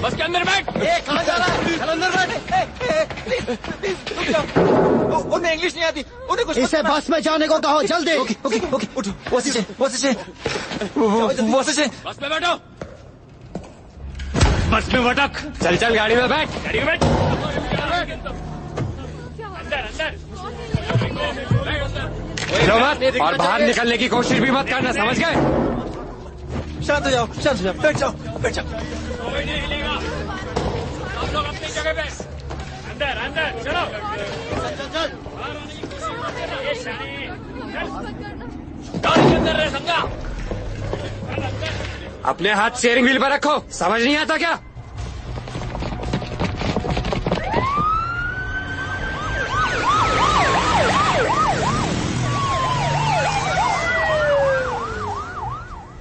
बस के अंदर बैठ। कहाँ जा रहा है? चल अंदर बैठ। उन्हें इंग्लिश नहीं आती, उन्हें कुछ इसे बस में जाने को कहो जल्दी। ओके ओके ओके, उठो। वो से बस में बैठो। बस में भटक। चल चल गाड़ी में बैठ। गाड़ी में बैठ। अंदर अंदर। हिलो मत और बाहर निकलने की कोशिश भी मत करना, समझ गए? शांत हो जाओ, शांत हो जाओ, बैठ जाओ, बैठ जाओ। कोई नहीं हिलेगा। आप लोग अपनी जगह पे। अंदर अंदर चलो। चल चल। बाहर आने की कोशिश मत करना। ये शानी। गाड़ी के अंदर रहे, समझा? अपने हाथ स्टीयरिंग व्हील पर रखो। समझ नहीं आता क्या?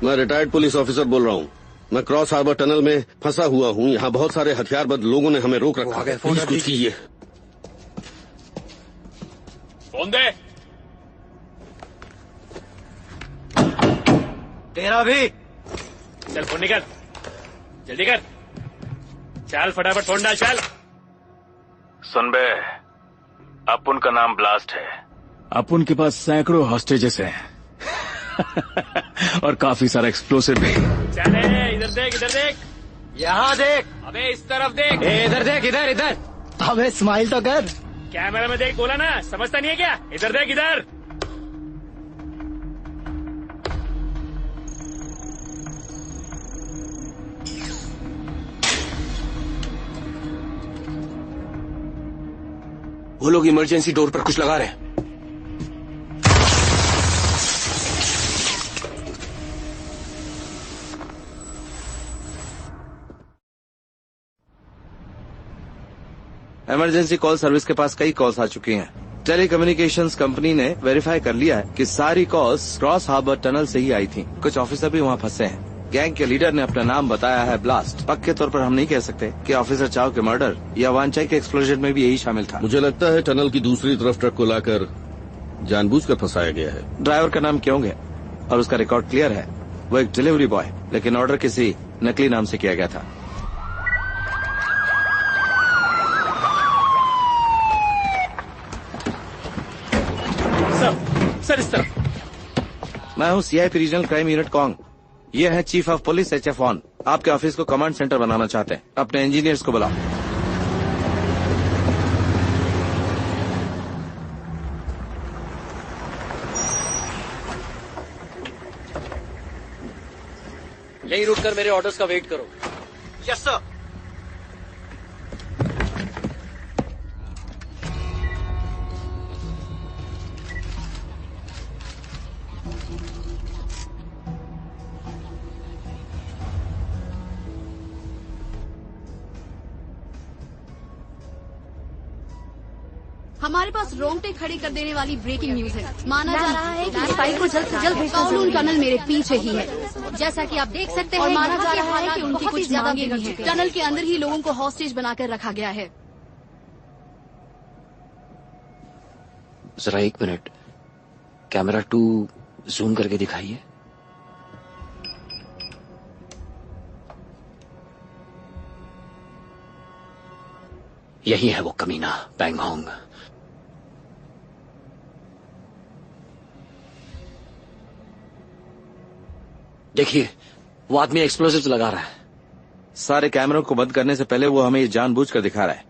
मैं रिटायर्ड पुलिस ऑफिसर बोल रहा हूँ। मैं क्रॉस हार्बर टनल में फंसा हुआ हूँ। यहाँ बहुत सारे हथियारबंद लोगों ने हमें रोक रखा है। प्लीज कुछ कीजिए। फोन दे। तेरा भी। चल फोन निकल, जल्दी कर। चल फटाफट फोन डाल, चल। सुन बे, अपुन का नाम ब्लास्ट है। अपुन के पास सैकड़ों हॉस्टेजेस हैं और काफी सारा एक्सप्लोसिव भी। चल इधर देख, इधर देख। यहाँ देख। अबे इस तरफ देख। इधर देख, इधर इधर। अबे स्माइल तो कर। कैमरा में देख, बोला ना, समझता नहीं है क्या? इधर देख, इधर। वो लोग इमरजेंसी डोर पर कुछ लगा रहे हैं। इमरजेंसी कॉल सर्विस के पास कई कॉल्स आ चुकी हैं। टेलीकम्युनिकेशंस कंपनी ने वेरीफाई कर लिया है कि सारी कॉल्स क्रॉस हार्बर टनल से ही आई थी। कुछ ऑफिसर भी वहाँ फंसे हैं। गैंग के लीडर ने अपना नाम बताया है ब्लास्ट। पक्के तौर पर हम नहीं कह सकते कि ऑफिसर चाव के मर्डर या वांचाई के एक्सप्लोजन में भी यही शामिल था। मुझे लगता है टनल की दूसरी तरफ ट्रक को लाकर जानबूझकर फंसाया गया है। ड्राइवर का नाम क्यों है और उसका रिकॉर्ड क्लियर है। वो एक डिलीवरी बॉय, लेकिन ऑर्डर किसी नकली नाम से किया गया था। सर इस तरफ। मैं हूँ CIP regional crime unit Kong. ये है chief of police HF on. आपके ऑफिस को कमांड सेंटर बनाना चाहते हैं। अपने इंजीनियर्स को बुलाओ। यही रुककर मेरे ऑर्डर्स का वेट करो। Yes sir. हमारे पास रोंगटे खड़े कर देने वाली ब्रेकिंग न्यूज है। माना जा रहा है कि फाइल को जल्द से जल्द कॉलोन टनल मेरे पीछे ही है, जैसा कि आप देख सकते हैं। और माना जा रहा है कि उनकी कुछ ज्यादा भी नहीं है। टनल के अंदर ही लोगों को हॉस्टेज बनाकर रखा गया है। जरा एक मिनट, कैमरा 2 जूम करके दिखाइए। यही है वो कमीना बैंगहोंग। देखिए, वो आदमी एक्सप्लोसिव्स लगा रहा है। सारे कैमरों को बंद करने से पहले वो हमें ये जानबूझकर दिखा रहा है।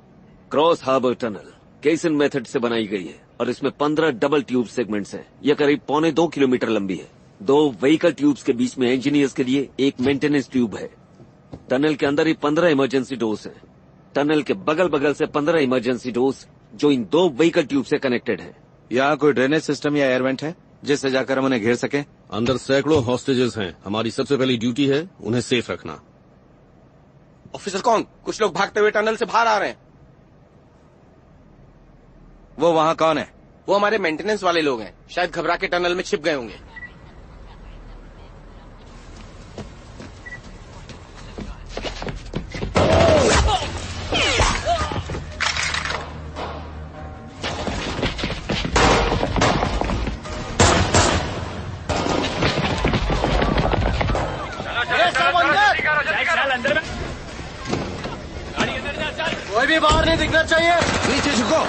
क्रॉस हार्बर टनल केसन मेथड से बनाई गई है और इसमें 15 डबल ट्यूब सेगमेंट्स हैं। यह करीब 1.25 किलोमीटर लंबी है। 2 व्हीकल ट्यूब्स के बीच में इंजीनियर्स के लिए एक मेंटेनेंस ट्यूब है। टनल के अंदर ही 15 इमरजेंसी डोर्स हैं। टनल के बगल बगल से 15 इमरजेंसी डोर्स जो इन 2 व्हीकल ट्यूब से कनेक्टेड है। यहाँ कोई ड्रेनेज सिस्टम या एयरवेंट है? जिससे जाकर हम उन्हें घेर सके? अंदर सैकड़ों हॉस्टेजेस हैं। हमारी सबसे पहली ड्यूटी है उन्हें सेफ रखना। ऑफिसर कौन? कुछ लोग भागते हुए टनल से बाहर आ रहे हैं। वो वहाँ कौन है? वो हमारे मेंटेनेंस वाले लोग हैं, शायद घबरा के टनल में छिप गए होंगे। कोई भी बाहर नहीं दिखना चाहिए। नीचे झुको।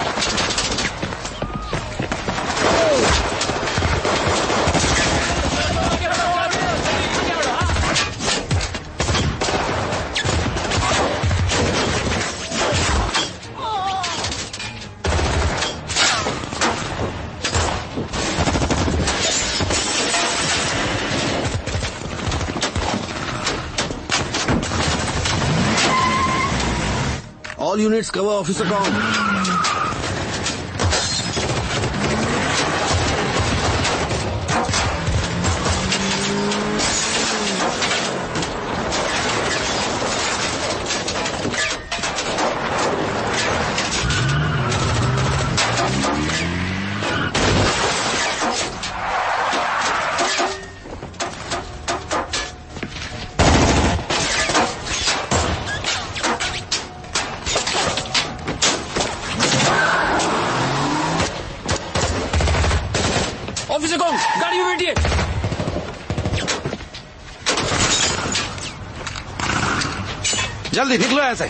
All units cover Officer Kong. Officer कौन? गाड़ी में बैठिए। जल्दी निकलो ऐसे।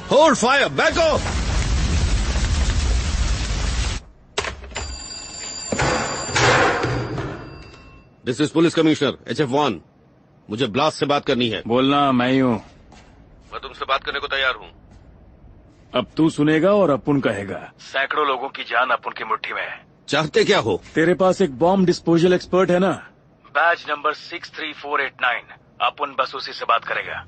Hold fire! Back off! This is police commissioner HF1। मुझे ब्लास्ट से बात करनी है। बोलना मैं ही हूँ। मैं तुमसे बात करने को तैयार हूँ। अब तू सुनेगा और अपुन कहेगा। सैकड़ों लोगों की जान अपुन की मुट्ठी में है। चाहते क्या हो? तेरे पास एक बॉम्ब डिस्पोजल एक्सपर्ट है ना? Batch number 63489। अपुन बस उसी से बात करेगा।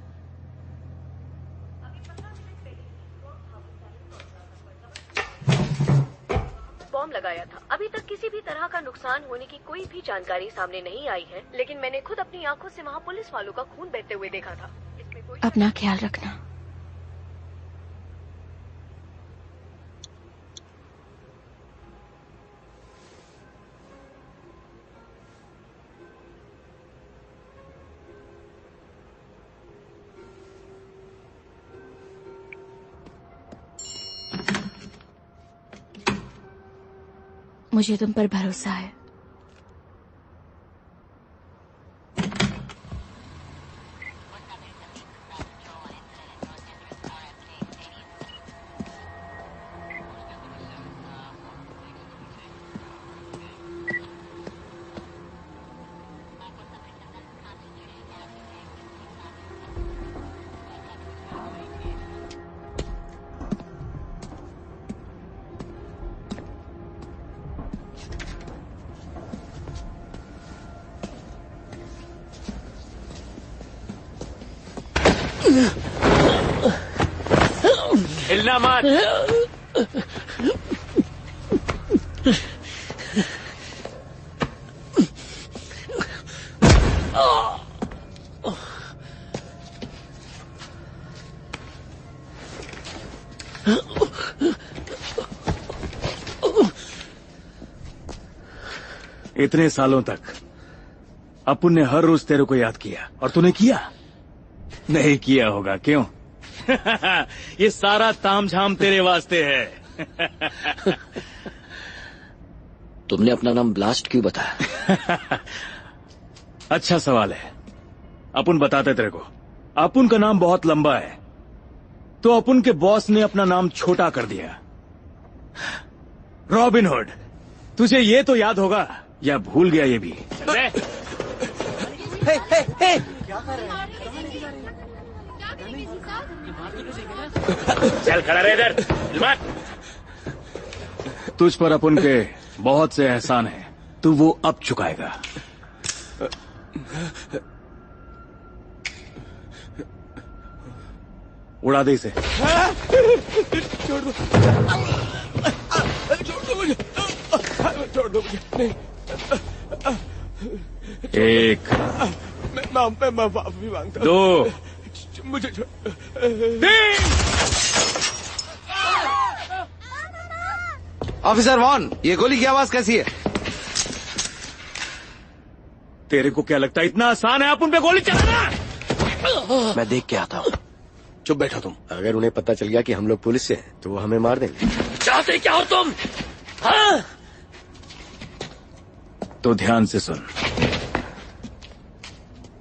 बॉम्ब लगाया था। अभी तक किसी भी तरह का नुकसान होने की कोई भी जानकारी सामने नहीं आई है, लेकिन मैंने खुद अपनी आंखों से वहाँ पुलिस वालों का खून बहते हुए देखा था। अपना ख्याल रखना। मुझे तुम पर भरोसा है। हिलना मत। इतने सालों तक अपुन ने हर रोज तेरे को याद किया और तूने किया नहीं किया होगा, क्यों? ये सारा तामझाम तेरे वास्ते है। तुमने अपना नाम ब्लास्ट क्यों बताया? अच्छा सवाल है। अपुन बताते तेरे को। अपुन का नाम बहुत लंबा है, तो अपुन के बॉस ने अपना नाम छोटा कर दिया, रॉबिन हुड। तुझे ये तो याद होगा या भूल गया ये भी? चल खड़ा रहे इधर। मत। तुझ पर अपुन के बहुत से एहसान हैं, तू वो अब चुकाएगा। उड़ा दे इसे। छोड़ दो, छोड़ दो मुझे, छोड़ दो मुझे, नहीं। एक, मैं माफी मांगता हूं। दो, मुझे ऑफिसर वॉन, ये गोली की आवाज कैसी है? तेरे को क्या लगता है इतना आसान है आप उन पे गोली चलाना? मैं देख के आता हूँ। चुप बैठो तुम। अगर उन्हें पता चल गया कि हम लोग पुलिस से हैं तो वो हमें मार देंगे। चाहते क्या हो तुम? हाँ? तो ध्यान से सुन,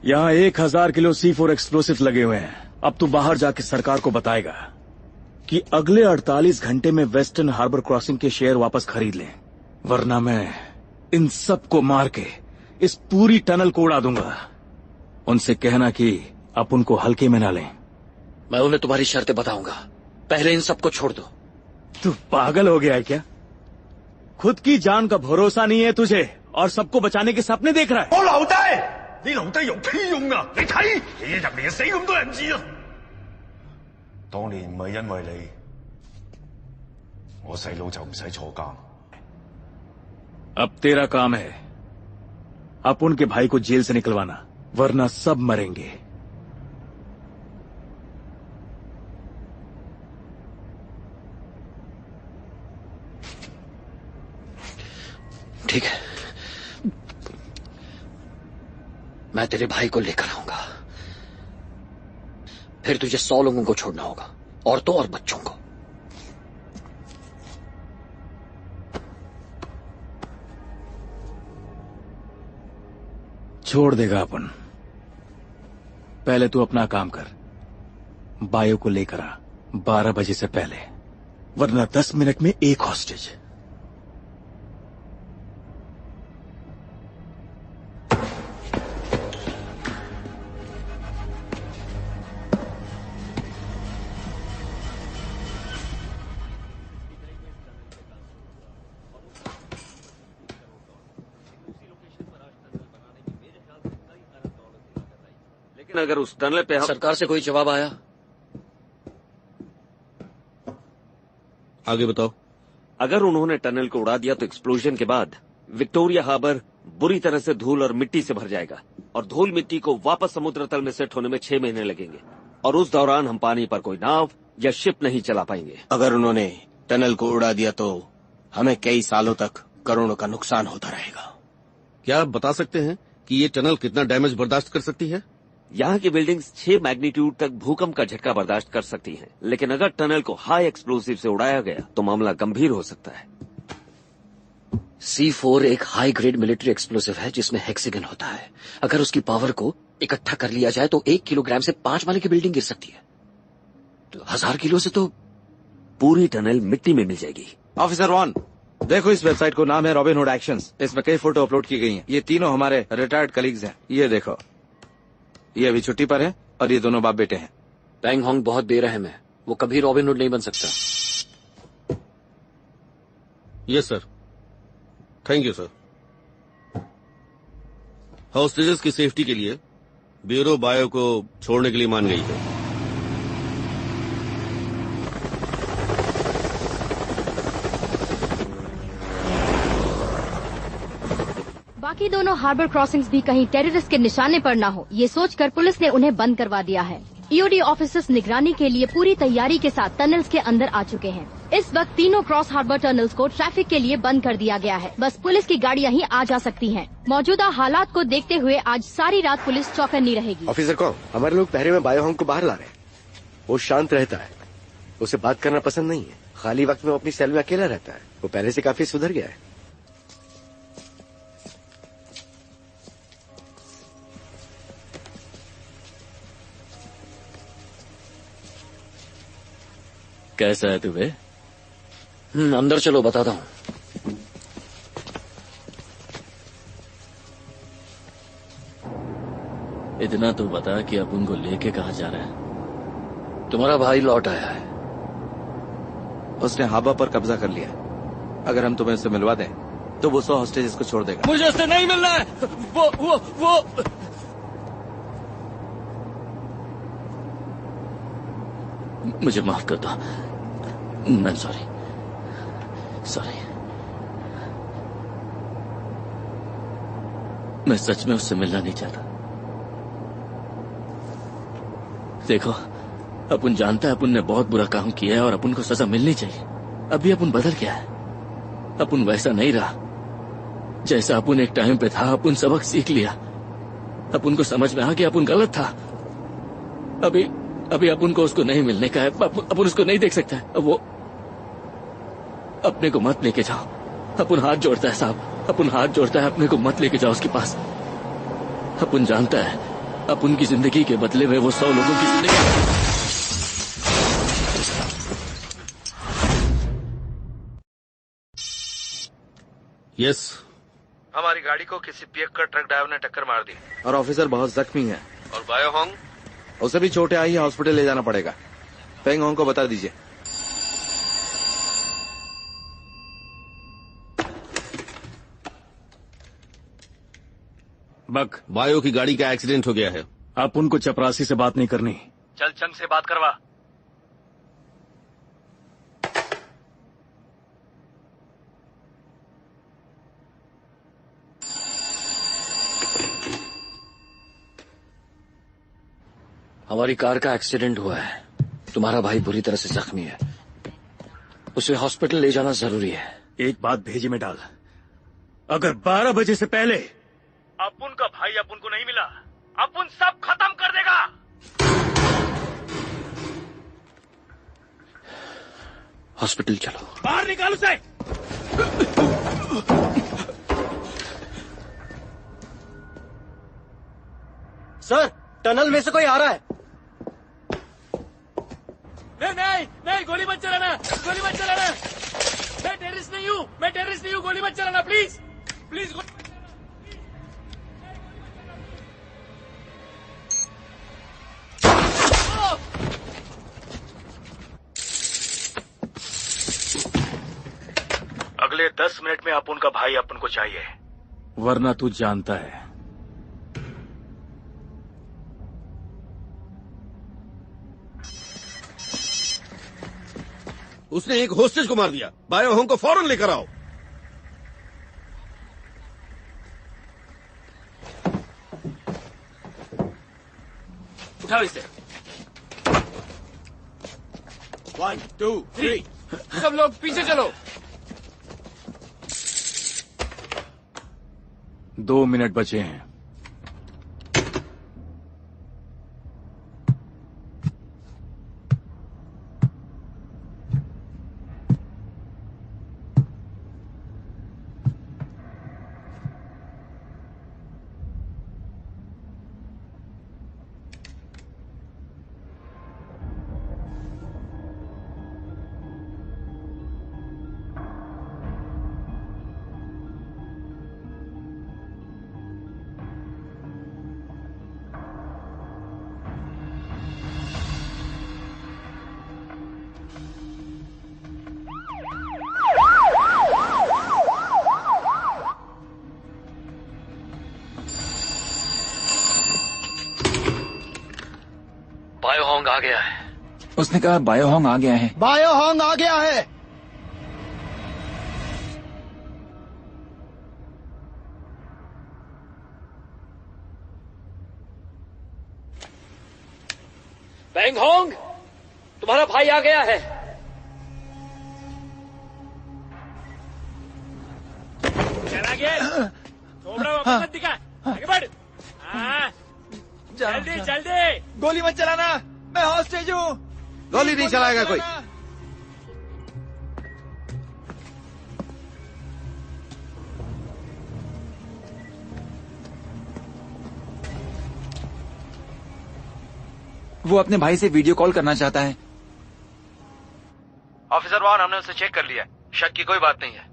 यहाँ 1000 किलो C4 एक्सप्लोसिव लगे हुए हैं। अब तू बाहर जाके सरकार को बताएगा कि अगले 48 घंटे में वेस्टर्न हार्बर क्रॉसिंग के शेयर वापस खरीद लें, वरना मैं इन सबको मार के इस पूरी टनल को उड़ा दूंगा। उनसे कहना कि अपन को हल्के में ना लें। मैं उन्हें तुम्हारी शर्तें बताऊंगा, पहले इन सबको छोड़ दो। तू पागल हो गया है क्या? खुद की जान का भरोसा नहीं है तुझे और सबको बचाने के सपने देख रहा है। 我留低，你留低有屁用啊？你睇，日日入嚟死咁多人質啊！當年唔係因為你，我細佬就唔使坐監。अब तेरा काम है अपन के भाई को जेल से निकलवाना, वरना सब मरेंगे। ठीक है, मैं तेरे भाई को लेकर आऊंगा। फिर तुझे 100 लोगों को छोड़ना होगा, औरतों और बच्चों को। छोड़ देगा अपन। पहले तू अपना काम कर, बायो को लेकर आ 12 बजे से पहले, वरना 10 मिनट में एक हॉस्टेज। लेकिन अगर उस टनल पे हम... सरकार से कोई जवाब आया? आगे बताओ। अगर उन्होंने टनल को उड़ा दिया तो एक्सप्लोजन के बाद विक्टोरिया हार्बर बुरी तरह से धूल और मिट्टी से भर जाएगा और धूल मिट्टी को वापस समुद्र तल में सेट होने में 6 महीने लगेंगे और उस दौरान हम पानी पर कोई नाव या शिप नहीं चला पाएंगे। अगर उन्होंने टनल को उड़ा दिया तो हमें कई सालों तक करोड़ों का नुकसान होता रहेगा। क्या आप बता सकते हैं कि ये टनल कितना डैमेज बर्दाश्त कर सकती है? यहाँ की बिल्डिंग्स 6 मैग्नीट्यूड तक भूकंप का झटका बर्दाश्त कर सकती हैं, लेकिन अगर टनल को हाई एक्सप्लोसिव से उड़ाया गया तो मामला गंभीर हो सकता है। C4 एक हाई ग्रेड मिलिट्री एक्सप्लोसिव है जिसमें हेक्सागन होता है। अगर उसकी पावर को इकट्ठा कर लिया जाए तो 1 किलोग्राम से 5 माले की बिल्डिंग गिर सकती है। तो 1000 किलो से तो पूरी टनल मिट्टी में मिल जाएगी। ऑफिसर वॉन, देखो इस वेबसाइट को नाम है रॉबिन हुड एक्शंस। इसमें कई फोटो अपलोड की गई हैं। ये तीनों हमारे रिटायर्ड कलीग्स हैं। ये देखो, ये अभी छुट्टी पर है और ये दोनों बाप बेटे हैं। पैंग होंग बहुत बेरहम है, वो कभी रॉबिन हुड नहीं बन सकता। Yes sir, thank you sir. Hostages की सेफ्टी के लिए ब्यूरो बायो को छोड़ने के लिए मान गई है। बाकी दोनों हार्बर क्रॉसिंग्स भी कहीं टेररिस्ट के निशाने पर ना हो, ये सोचकर पुलिस ने उन्हें बंद करवा दिया है। ईओडी ऑफिसर्स निगरानी के लिए पूरी तैयारी के साथ टनल्स के अंदर आ चुके हैं। इस वक्त तीनों क्रॉस हार्बर टनल्स को ट्रैफिक के लिए बंद कर दिया गया है। बस पुलिस की गाड़ियां ही आ जा सकती हैं। मौजूदा हालात को देखते हुए आज सारी रात पुलिस चौकन्नी रहेगी। ऑफिसर कौन? हमारे लोग पहरे में बायो होंग को बाहर ला रहे हैं। वो शांत रहता है, उसे बात करना पसंद नहीं है। खाली वक्त में वो अपनी सेल में अकेला रहता है। वो पहले से काफी सुधर गया है। कैसा है तुम्हें? अंदर चलो, बताता हूँ। इतना तो बता कि अब उनको लेके कहाँ जा रहा है? तुम्हारा भाई लौट आया है। उसने हाबा पर कब्जा कर लिया। अगर हम तुम्हें उससे मिलवा दें तो वो 100 हॉस्टेजेस को छोड़ देगा। मुझे उससे नहीं मिलना है। वो मुझे माफ कर दो। मैं सॉरी। मैं सच में उससे मिलना नहीं चाहता। देखो, अपन जानता है अपन ने बहुत बुरा काम किया है और अपन को सजा मिलनी चाहिए। अभी अपन बदल गया है। अपन वैसा नहीं रहा जैसा अपन एक टाइम पे था। अपन सबक सीख लिया। अपन को समझ में आ गया अपन गलत था। अभी अपन को उसको नहीं मिलने का है। अपन उसको नहीं देख सकता है। वो अपने को मत लेके जाओ। अपन हाथ जोड़ता है साहब, अपन हाथ जोड़ता है। अपने को मत लेके जाओ उसके पास। अपन जानता है अपन की जिंदगी के बदले में वो 100 लोगों की जिंदगी। यस। हमारी गाड़ी को किसी पियक्कड़ ट्रक ड्राइवर ने टक्कर मार दी और ऑफिसर बहुत जख्मी है। और बायो होंग, उसे भी चोटें आई है, हॉस्पिटल ले जाना पड़ेगा। पेंग होंग को बता दीजिए। बक, बायो की गाड़ी का एक्सीडेंट हो गया है। आप उनको चपरासी से बात नहीं करनी। चल चंग से बात करवा। हमारी कार का एक्सीडेंट हुआ है। तुम्हारा भाई बुरी तरह से जख्मी है। उसे हॉस्पिटल ले जाना जरूरी है। एक बात भेजे में डाल, अगर 12 बजे से पहले अपुन का भाई अपुन को नहीं मिला, अपुन सब खत्म कर देगा। हॉस्पिटल चलो। बाहर निकाल उसे। सर, टनल में से कोई आ रहा है। नहीं, गोली मत चलाना। मैं टेररिस्ट नहीं हूँ, गोली मत चलाना प्लीज। अगले 10 मिनट में अपुन का भाई अपन को चाहिए, वरना तू जानता है उसने एक होस्टेज को मार दिया। बायो होंग को फौरन लेकर आओ। उठाओ इसे। 1, 2, 3। सब लोग पीछे चलो। 2 मिनट बचे हैं। बायो होंग आ गया है। उसने कहा बायो होंग आ गया है। बायो होंग आ गया है। बैंग होंग, तुम्हारा भाई आ गया है। चला गया। थोड़ा वापस मत दिखा। आगे बढ़। हाँ, जल्दी। गोली मत चलाना, मैं हॉस्टेज हूँ। गोली नहीं चलाएगा कोई। वो अपने भाई से वीडियो कॉल करना चाहता है। ऑफिसर वाहन हमने उसे चेक कर लिया, शक की कोई बात नहीं है।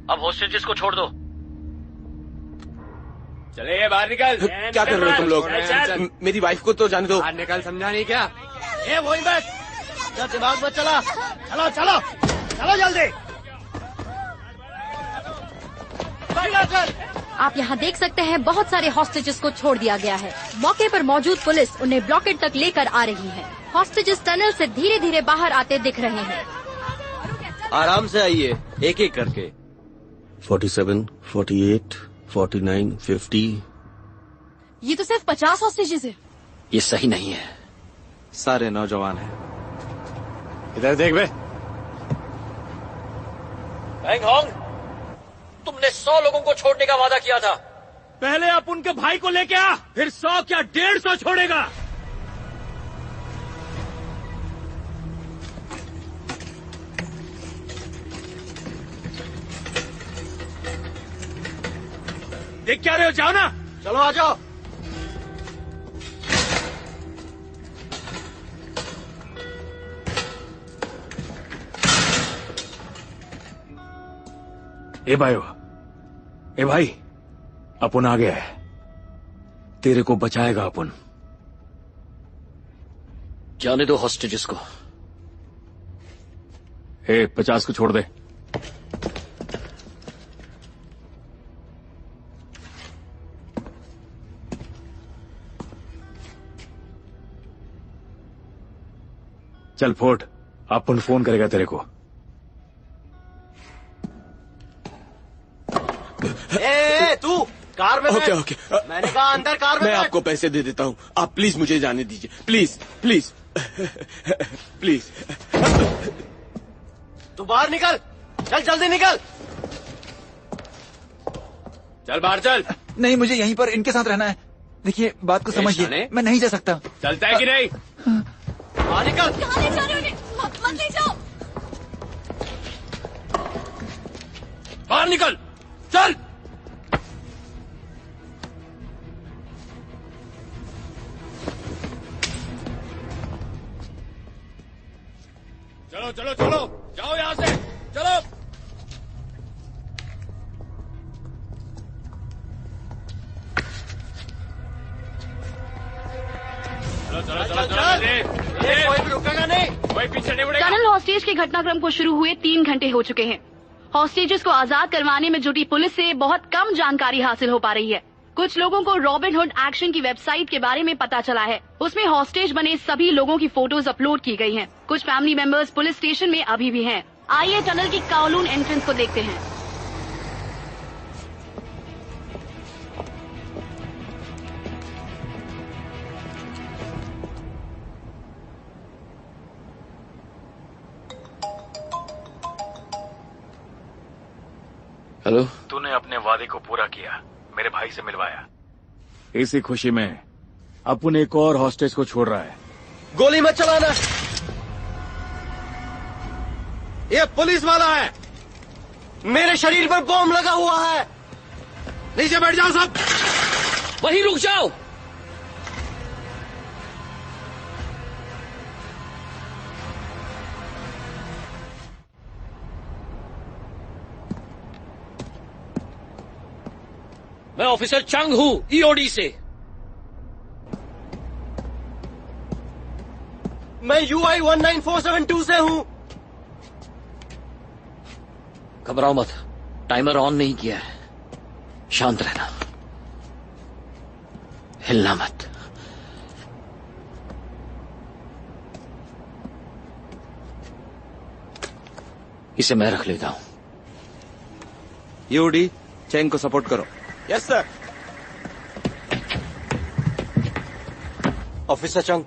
अब होस्टेजेस को छोड़ दो। चले ये बाहर निकल। क्या कर रहे हो तुम लोग? मेरी वाइफ को तो जाने दो। बाहर निकल, समझा नहीं क्या? ए वही बस, जब दिमाग मत चला। चलो चलो चलो जल्दी। आप यहाँ देख सकते हैं बहुत सारे हॉस्टेजेस को छोड़ दिया गया है। मौके पर मौजूद पुलिस उन्हें ब्लॉकेट तक लेकर आ रही है। हॉस्टेजेस टनल से धीरे धीरे बाहर आते दिख रहे हैं। आराम से आइए, एक एक करके। 47, 48, 49, 50। ये तो सिर्फ 50 हॉस्टेजेस है। ये सही नहीं है। सारे नौजवान हैं। इधर देख बे। बैंग होंग, तुमने 100 लोगों को छोड़ने का वादा किया था। पहले आप उनके भाई को लेके आ, फिर 100 क्या 150 छोड़ेगा। देख क्या रहे हो, जाओ ना। चलो आ जाओ। ए भाई, अपन आ गया है। तेरे को बचाएगा अपन। जाने दो हॉस्टेजेस को। 50 को छोड़ दे। चल फोर्ट, अपन फोन करेगा तेरे को। ए तू कार में बैठ। ओके। मैंने कहा अंदर कार में मैं बैठ। आपको पैसे दे देता हूँ, आप प्लीज मुझे जाने दीजिए। Please please please. तू बाहर निकल, चल जल्दी निकल। चल बाहर चल। नहीं, मुझे यहीं पर इनके साथ रहना है। देखिए बात को समझिए, मैं नहीं जा सकता। चलता है कि नहीं? बाहर निकल। कहाँ ले जा रहे हो उन्हें? मत ले जाओ। बाहर निकल, चल। चलो चलो चलो, जाओ यहाँ से, चलो। चलो चलो चलो, कोई भी रुकेगा नहीं, कोई पीछे नहीं मुड़ेगा। टनल हॉस्टेज के घटनाक्रम को शुरू हुए 3 घंटे हो चुके हैं। हॉस्टेजेस को आजाद करवाने में जुटी पुलिस से बहुत कम जानकारी हासिल हो पा रही है। कुछ लोगों को रॉबिनहुड एक्शन की वेबसाइट के बारे में पता चला है। उसमें हॉस्टेज बने सभी लोगों की फोटोज अपलोड की गई हैं। कुछ फैमिली मेंबर्स पुलिस स्टेशन में अभी भी हैं। आइए टनल की काउलून एंट्रेंस को देखते हैं। हेलो। तूने अपने वादे को पूरा किया, मेरे भाई से मिलवाया। इसी खुशी में अपन एक और हॉस्टेज को छोड़ रहा है। गोली मत चलाना, ये पुलिस वाला है। मेरे शरीर पर बॉम्ब लगा हुआ है। नीचे बैठ जाओ सब। वहीं रुक जाओ। मैं ऑफिसर चंग हूं, ईओडी से। मैं UI 19472 से हूं। घबराओ मत, टाइमर ऑन नहीं किया है। शांत रहना, हिलना मत। इसे मैं रख लेता हूं। यूडी, चैंग को सपोर्ट करो। Yes sir. ऑफिसर चंग,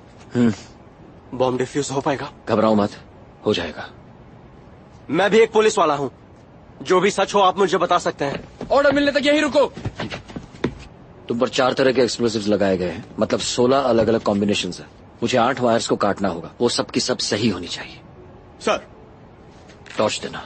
बॉम्ब डिफ्यूज हो पाएगा? घबराओ मत, हो जाएगा। मैं भी एक पुलिस वाला हूं। जो भी सच हो आप मुझे बता सकते हैं। ऑर्डर मिलने तक यहीं रुको। तुम पर 4 तरह के एक्सप्लोसिव्स लगाए गए हैं, मतलब 16 अलग अलग कॉम्बिनेशंस है। मुझे 8 वायर्स को काटना होगा, वो सब की सब सही होनी चाहिए। सर। टॉर्च देना।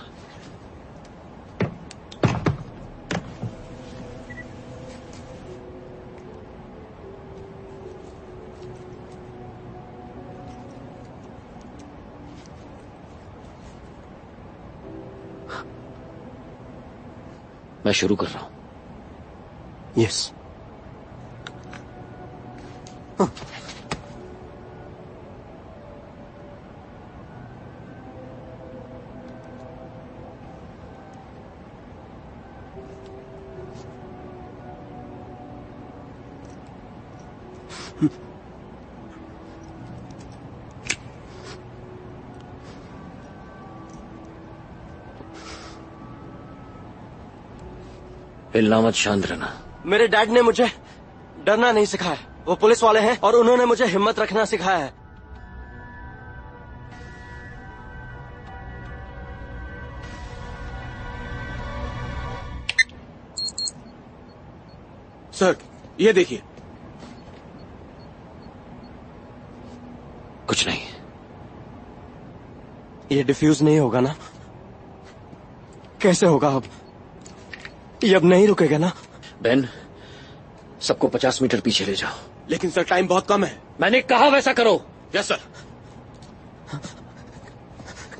मैं शुरू कर रहा हूं। यस। हिलना मत, शांत रहना। मेरे डैड ने मुझे डरना नहीं सिखाया। वो पुलिस वाले हैं और उन्होंने मुझे हिम्मत रखना सिखाया है। सर, ये देखिए। कुछ नहीं। ये डिफ्यूज नहीं होगा ना? कैसे होगा अब? ये अब नहीं रुकेगा ना? बेन, सबको 50 मीटर पीछे ले जाओ। लेकिन सर, टाइम बहुत कम है। मैंने कहा वैसा करो। Yes sir.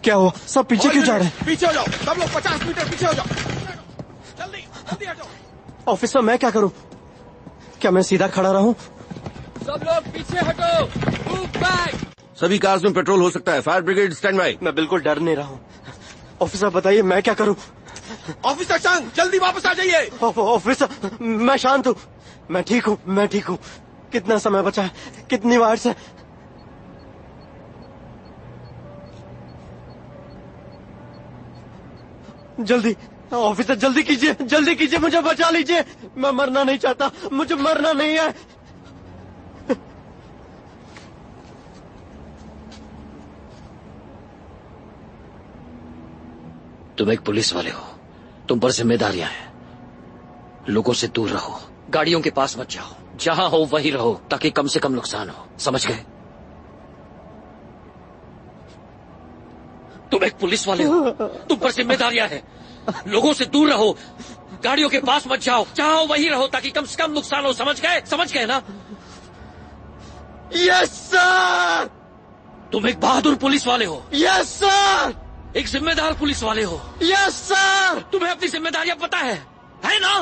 क्या हुआ? सब पीछे क्यों जा रहे हैं? पीछे हो जाओ, सब लोग 50 मीटर पीछे हो जाओ। जल्दी जल्दी हटो। ऑफिसर, मैं क्या करूं? क्या मैं सीधा खड़ा रहूं? सब लोग पीछे हटो। Move back. सभी कार्स में पेट्रोल हो सकता है। Fire brigade stand by. मैं बिल्कुल डर नहीं रहा हूं। ऑफिसर बताइए मैं क्या करूं? ऑफिसर चंग, जल्दी वापस आ जाइए। ऑफिसर, मैं शांत हूं। मैं ठीक हूं, मैं ठीक हूं। कितना समय बचा है? कितनी वार्ड्स है? जल्दी ऑफिसर, जल्दी कीजिए, जल्दी कीजिए, मुझे बचा लीजिए। मैं मरना नहीं चाहता, मुझे मरना नहीं है। तुम एक पुलिस वाले हो, तुम पर जिम्मेदारियां हैं। लोगों से दूर रहो, गाड़ियों के पास मत जाओ, जहां हो वहीं रहो ताकि कम से कम नुकसान हो। समझ गए? तुम एक पुलिस वाले हो, तुम पर जिम्मेदारियां हैं। लोगों से दूर रहो, गाड़ियों के पास मत जाओ, जहां हो वहीं रहो ताकि कम से कम नुकसान हो। समझ गए? समझ गए ना? Yes sir. तुम एक बहादुर पुलिस वाले हो। Yes sir. एक जिम्मेदार पुलिस वाले हो। Yes sir. तुम्हें अपनी जिम्मेदारियां पता है ना?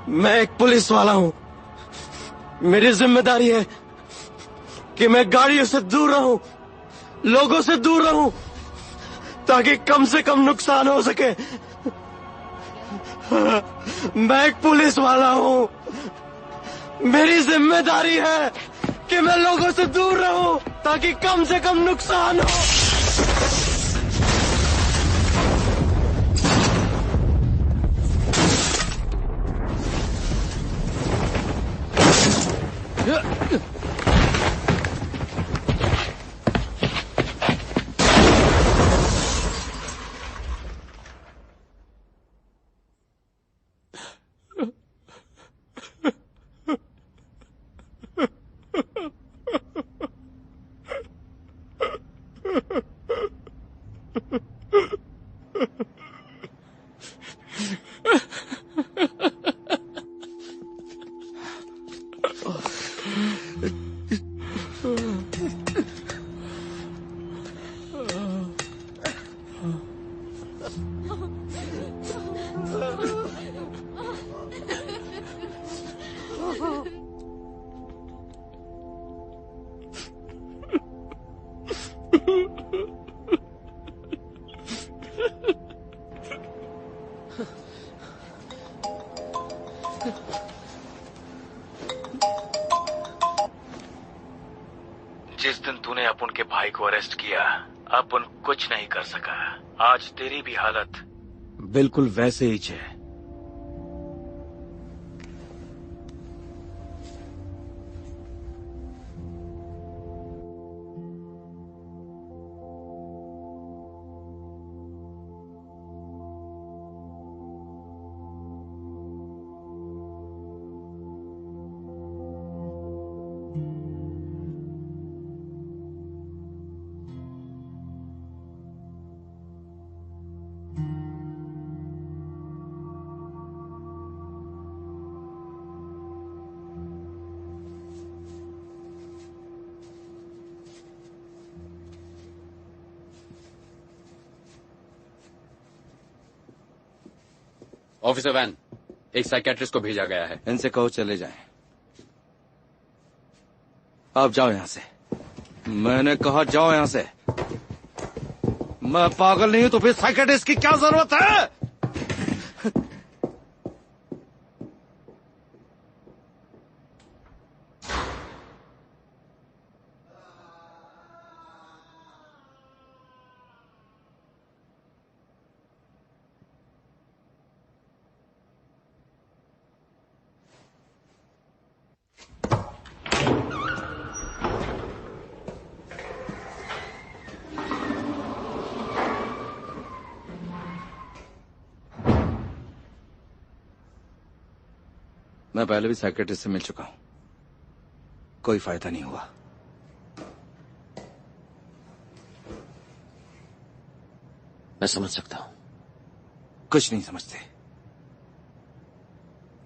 मैं एक पुलिस वाला हूं। मेरी जिम्मेदारी है कि मैं गाड़ियों से दूर रहूं, लोगों से दूर रहूं ताकि कम से कम नुकसान हो सके। मैं एक पुलिस वाला हूं। मेरी जिम्मेदारी है कि मैं लोगों से दूर रहूं ताकि कम से कम नुकसान हो। जिस दिन तूने अपुन के भाई को अरेस्ट किया, अपुन कुछ नहीं कर सका। आज तेरी भी हालत बिल्कुल वैसे ही है। ऑफिसर वैन, एक साइकेट्रिस्ट को भेजा गया है। इनसे कहो चले जाएं। आप जाओ यहां से। मैंने कहा जाओ यहां से। मैं पागल नहीं हूं तो फिर साइकियाट्रिस्ट की क्या जरूरत है? मैं पहले भी साइकियाट्रिस्ट से मिल चुका हूं, कोई फायदा नहीं हुआ। मैं समझ सकता हूं। कुछ नहीं समझते।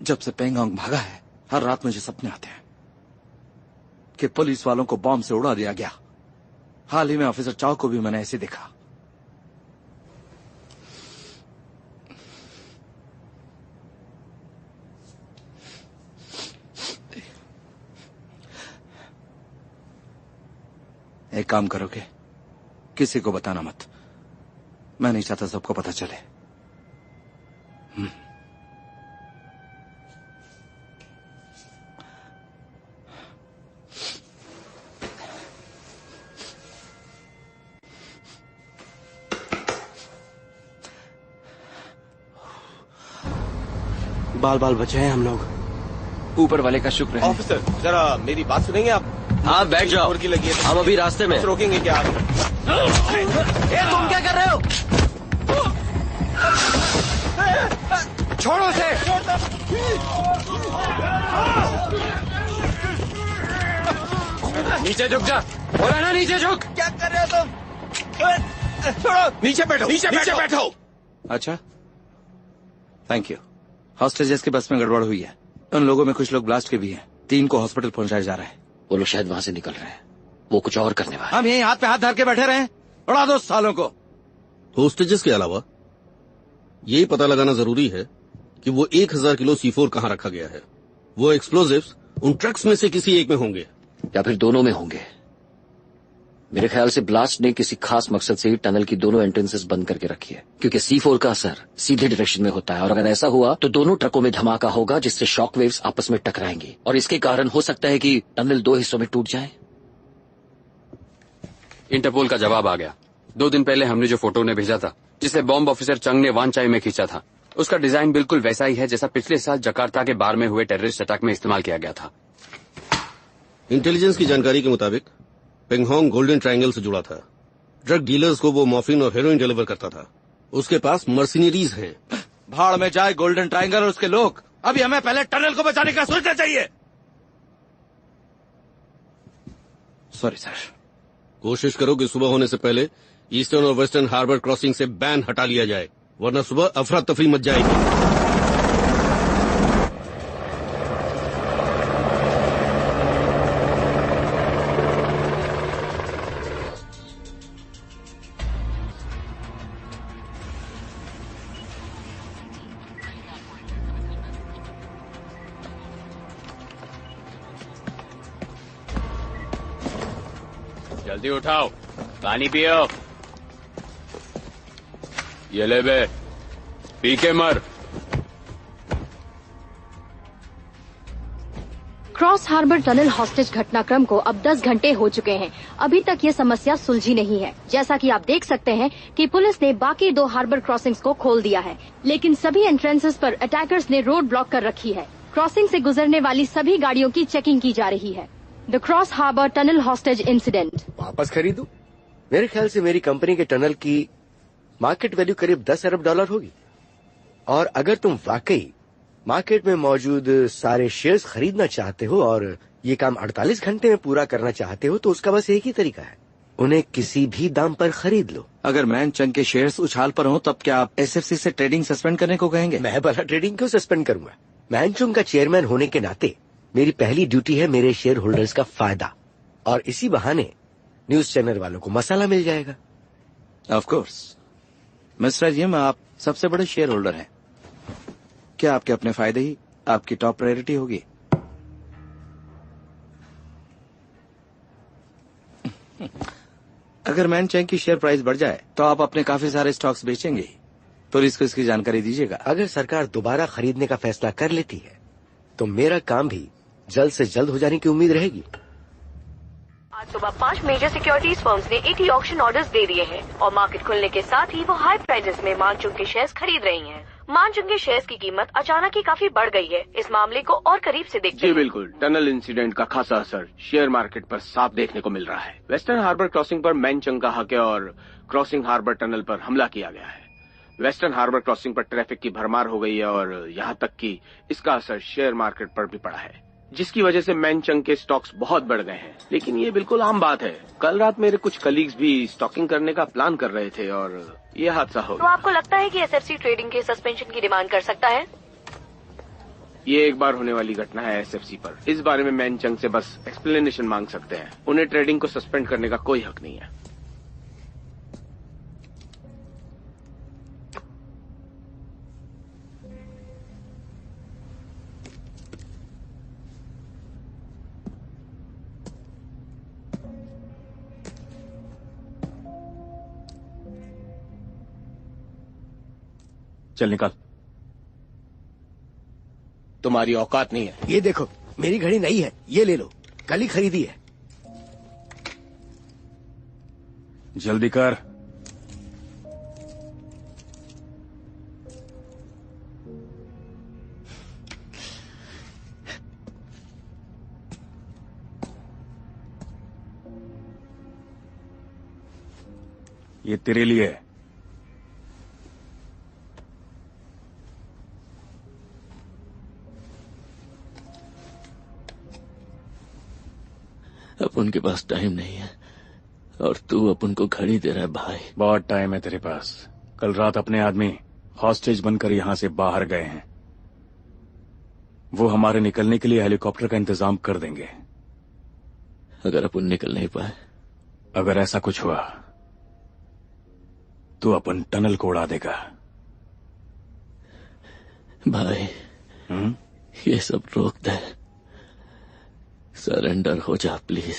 जब से पेंगोंग भागा है, हर रात मुझे सपने आते हैं कि पुलिस वालों को बॉम्ब से उड़ा दिया गया। हाल ही में ऑफिसर चाओ को भी मैंने ऐसे देखा। एक काम करोगे, किसी को बताना मत। मैं नहीं चाहता सबको पता चले। बाल बाल बचे हैं हम लोग। ऊपर वाले का शुक्र है। ऑफिसर जरा मेरी बात सुनेंगे आप? हाँ बैठ जाओ। की लगी है। हम अभी रास्ते में। रोकेंगे क्या आप? तुम क्या कर रहे हो? छोड़ो उसे। नीचे झुक जा। बोला ना नीचे झुक। क्या कर रहे हो तुम? छोड़ो। नीचे बैठो। नीचे बैठो। अच्छा, थैंक यू। हॉस्टेजेस की बस में गड़बड़ हुई है। उन लोगों में कुछ लोग ब्लास्ट के भी हैं। 3 को हॉस्पिटल पहुंचाया जा रहा है। वो लोग शायद वहां से निकल रहे हैं। वो कुछ और करने वाले। हम यहीं हाथ पे हाथ धर के बैठे रहे, उड़ा दो सालों को। होस्टेजेस के अलावा ये पता लगाना जरूरी है कि वो 1000 किलो C4 कहाँ रखा गया है। वो एक्सप्लोजिव्स उन ट्रक्स में से किसी एक में होंगे या फिर दोनों में होंगे। मेरे ख्याल से ब्लास्ट ने किसी खास मकसद से ही टनल की दोनों एंट्रेंसेस बंद करके रखी है, क्योंकि C4 का असर सीधे डायरेक्शन में होता है और अगर ऐसा हुआ तो दोनों ट्रकों में धमाका होगा जिससे शॉक वेव्स आपस में टकराएंगी और इसके कारण हो सकता है कि टनल 2 हिस्सों में टूट जाए। इंटरपोल का जवाब आ गया। 2 दिन पहले हमने जो फोटो उन्हें भेजा था, जिसे बॉम्ब ऑफिसर चंग ने वानचाई में खींचा था, उसका डिजाइन बिल्कुल वैसा ही है जैसा पिछले साल जकार्ता के बार में हुए टेररिस्ट अटैक में इस्तेमाल किया गया था। इंटेलिजेंस की जानकारी के मुताबिक पेंगोंग गोल्डन ट्रायंगल से जुड़ा था। ड्रग डीलर्स को वो मॉर्फिन और हेरोइन डिलीवर करता था। उसके पास मर्सिनरीज हैं। भाड़ में जाए गोल्डन ट्रायंगल और उसके लोग। अभी हमें पहले टनल को बचाने का सोचना चाहिए। Sorry sir. कोशिश करो कि सुबह होने से पहले ईस्टर्न और वेस्टर्न हार्बर क्रॉसिंग से बैन हटा लिया जाए, वरना सुबह अफरा तफरी मच जाएगी। जल्दी उठाओ, पानी पियो। ये ले बे, पी के मर। क्रॉस हार्बर टनल हॉस्टेज घटनाक्रम को अब 10 घंटे हो चुके हैं। अभी तक ये समस्या सुलझी नहीं है। जैसा कि आप देख सकते हैं कि पुलिस ने बाकी 2 हार्बर क्रॉसिंग्स को खोल दिया है, लेकिन सभी एंट्रेंसेस पर अटैकर्स ने रोड ब्लॉक कर रखी है। क्रॉसिंग से गुजरने वाली सभी गाड़ियों की चेकिंग की जा रही है। The cross harbour tunnel hostage incident. वापस खरीदूं? मेरे ख्याल से मेरी कंपनी के टनल की मार्केट वैल्यू करीब $10 अरब होगी। और अगर तुम वाकई मार्केट में मौजूद सारे शेयर्स खरीदना चाहते हो और ये काम 48 घंटे में पूरा करना चाहते हो तो उसका बस एक ही तरीका है, उन्हें किसी भी दाम पर खरीद लो। अगर मैन चंग के शेयर्स उछाल पर हो तब क्या आप SFC से ट्रेडिंग सस्पेंड करने को कहेंगे? मैं भला ट्रेडिंग क्यों सस्पेंड करूंगा? मैन चंग का चेयरमैन होने के नाते मेरी पहली ड्यूटी है मेरे शेयर होल्डर्स का फायदा, और इसी बहाने न्यूज चैनल वालों को मसाला मिल जाएगा। ऑफ कोर्स मिस्टर यिम, आप सबसे बड़े शेयर होल्डर हैं। क्या आपके अपने फायदे ही आपकी टॉप प्रायोरिटी होगी? अगर मैन चैंग की शेयर प्राइस बढ़ जाए तो आप अपने काफी सारे स्टॉक्स बेचेंगे ही। पुलिस को इसकी जानकारी दीजिएगा। अगर सरकार दोबारा खरीदने का फैसला कर लेती है तो मेरा काम भी जल्द से जल्द हो जाने की उम्मीद रहेगी। आज सुबह 5 मेजर सिक्योरिटीज फर्म्स ने 80 ऑक्शन ऑर्डर्स दे दिए हैं और मार्केट खुलने के साथ ही वो हाई प्राइसेस में मानचुंग के शेयर्स खरीद रही हैं। मानचुंग के शेयर्स की कीमत अचानक ही काफी बढ़ गई है। इस मामले को और करीब से देखते हैं। जी बिल्कुल, टनल इंसिडेंट का खासा असर शेयर मार्केट पर साफ देखने को मिल रहा है। वेस्टर्न हार्बर क्रॉसिंग पर मैनचंग का हक और क्रॉसिंग हार्बर टनल पर हमला किया गया है। वेस्टर्न हार्बर क्रॉसिंग पर ट्रैफिक की भरमार हो गई है और यहाँ तक कि इसका असर शेयर मार्केट पर भी पड़ा है, जिसकी वजह से मैनचंग के स्टॉक्स बहुत बढ़ गए हैं। लेकिन ये बिल्कुल आम बात है। कल रात मेरे कुछ कलीग्स भी स्टॉकिंग करने का प्लान कर रहे थे और ये हादसा हो तो गया। आपको लगता है कि एसएफसी ट्रेडिंग के सस्पेंशन की डिमांड कर सकता है? ये एक बार होने वाली घटना है एसएफसी पर। इस बारे में मैनचंग से बस एक्सप्लेनेशन मांग सकते हैं। उन्हें ट्रेडिंग को सस्पेंड करने का कोई हक नहीं है। चल निकाल। तुम्हारी औकात नहीं है। ये देखो, मेरी घड़ी नहीं है, ये ले लो, कल ही खरीदी है। जल्दी कर। ये तेरे लिए है। अपन के पास टाइम नहीं है और तू अपन को घड़ी दे रहा है भाई। बहुत टाइम है तेरे पास। कल रात अपने आदमी हॉस्टेज बनकर यहां से बाहर गए हैं। वो हमारे निकलने के लिए हेलीकॉप्टर का इंतजाम कर देंगे। अगर अपन निकल नहीं पाए, अगर ऐसा कुछ हुआ तो अपन टनल को उड़ा देगा। भाई ये सब रोक दे। सरेंडर हो जा प्लीज।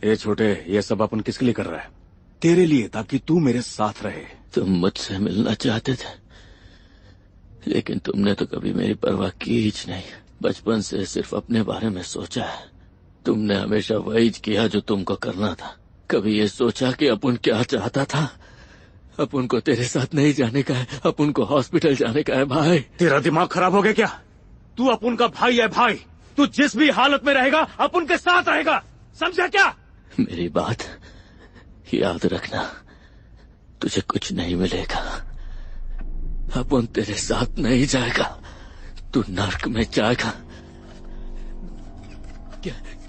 ये छोटे, ये सब अपन किसके लिए कर रहा है? तेरे लिए, ताकि तू मेरे साथ रहे। तुम मुझसे मिलना चाहते थे, लेकिन तुमने तो कभी मेरी परवाह की ही नहीं। बचपन से सिर्फ अपने बारे में सोचा है। तुमने हमेशा वही किया जो तुमको करना था। कभी ये सोचा कि अपन क्या चाहता था? अपन को तेरे साथ नहीं जाने का है, अपन को हॉस्पिटल जाने का है। भाई तेरा दिमाग खराब हो गया क्या? तू अपन का भाई है भाई। तू जिस भी हालत में रहेगा अपन के साथ रहेगा, समझा क्या? मेरी बात याद रखना, तुझे कुछ नहीं मिलेगा। अपन तेरे साथ नहीं जाएगा, तू नर्क में जाएगा।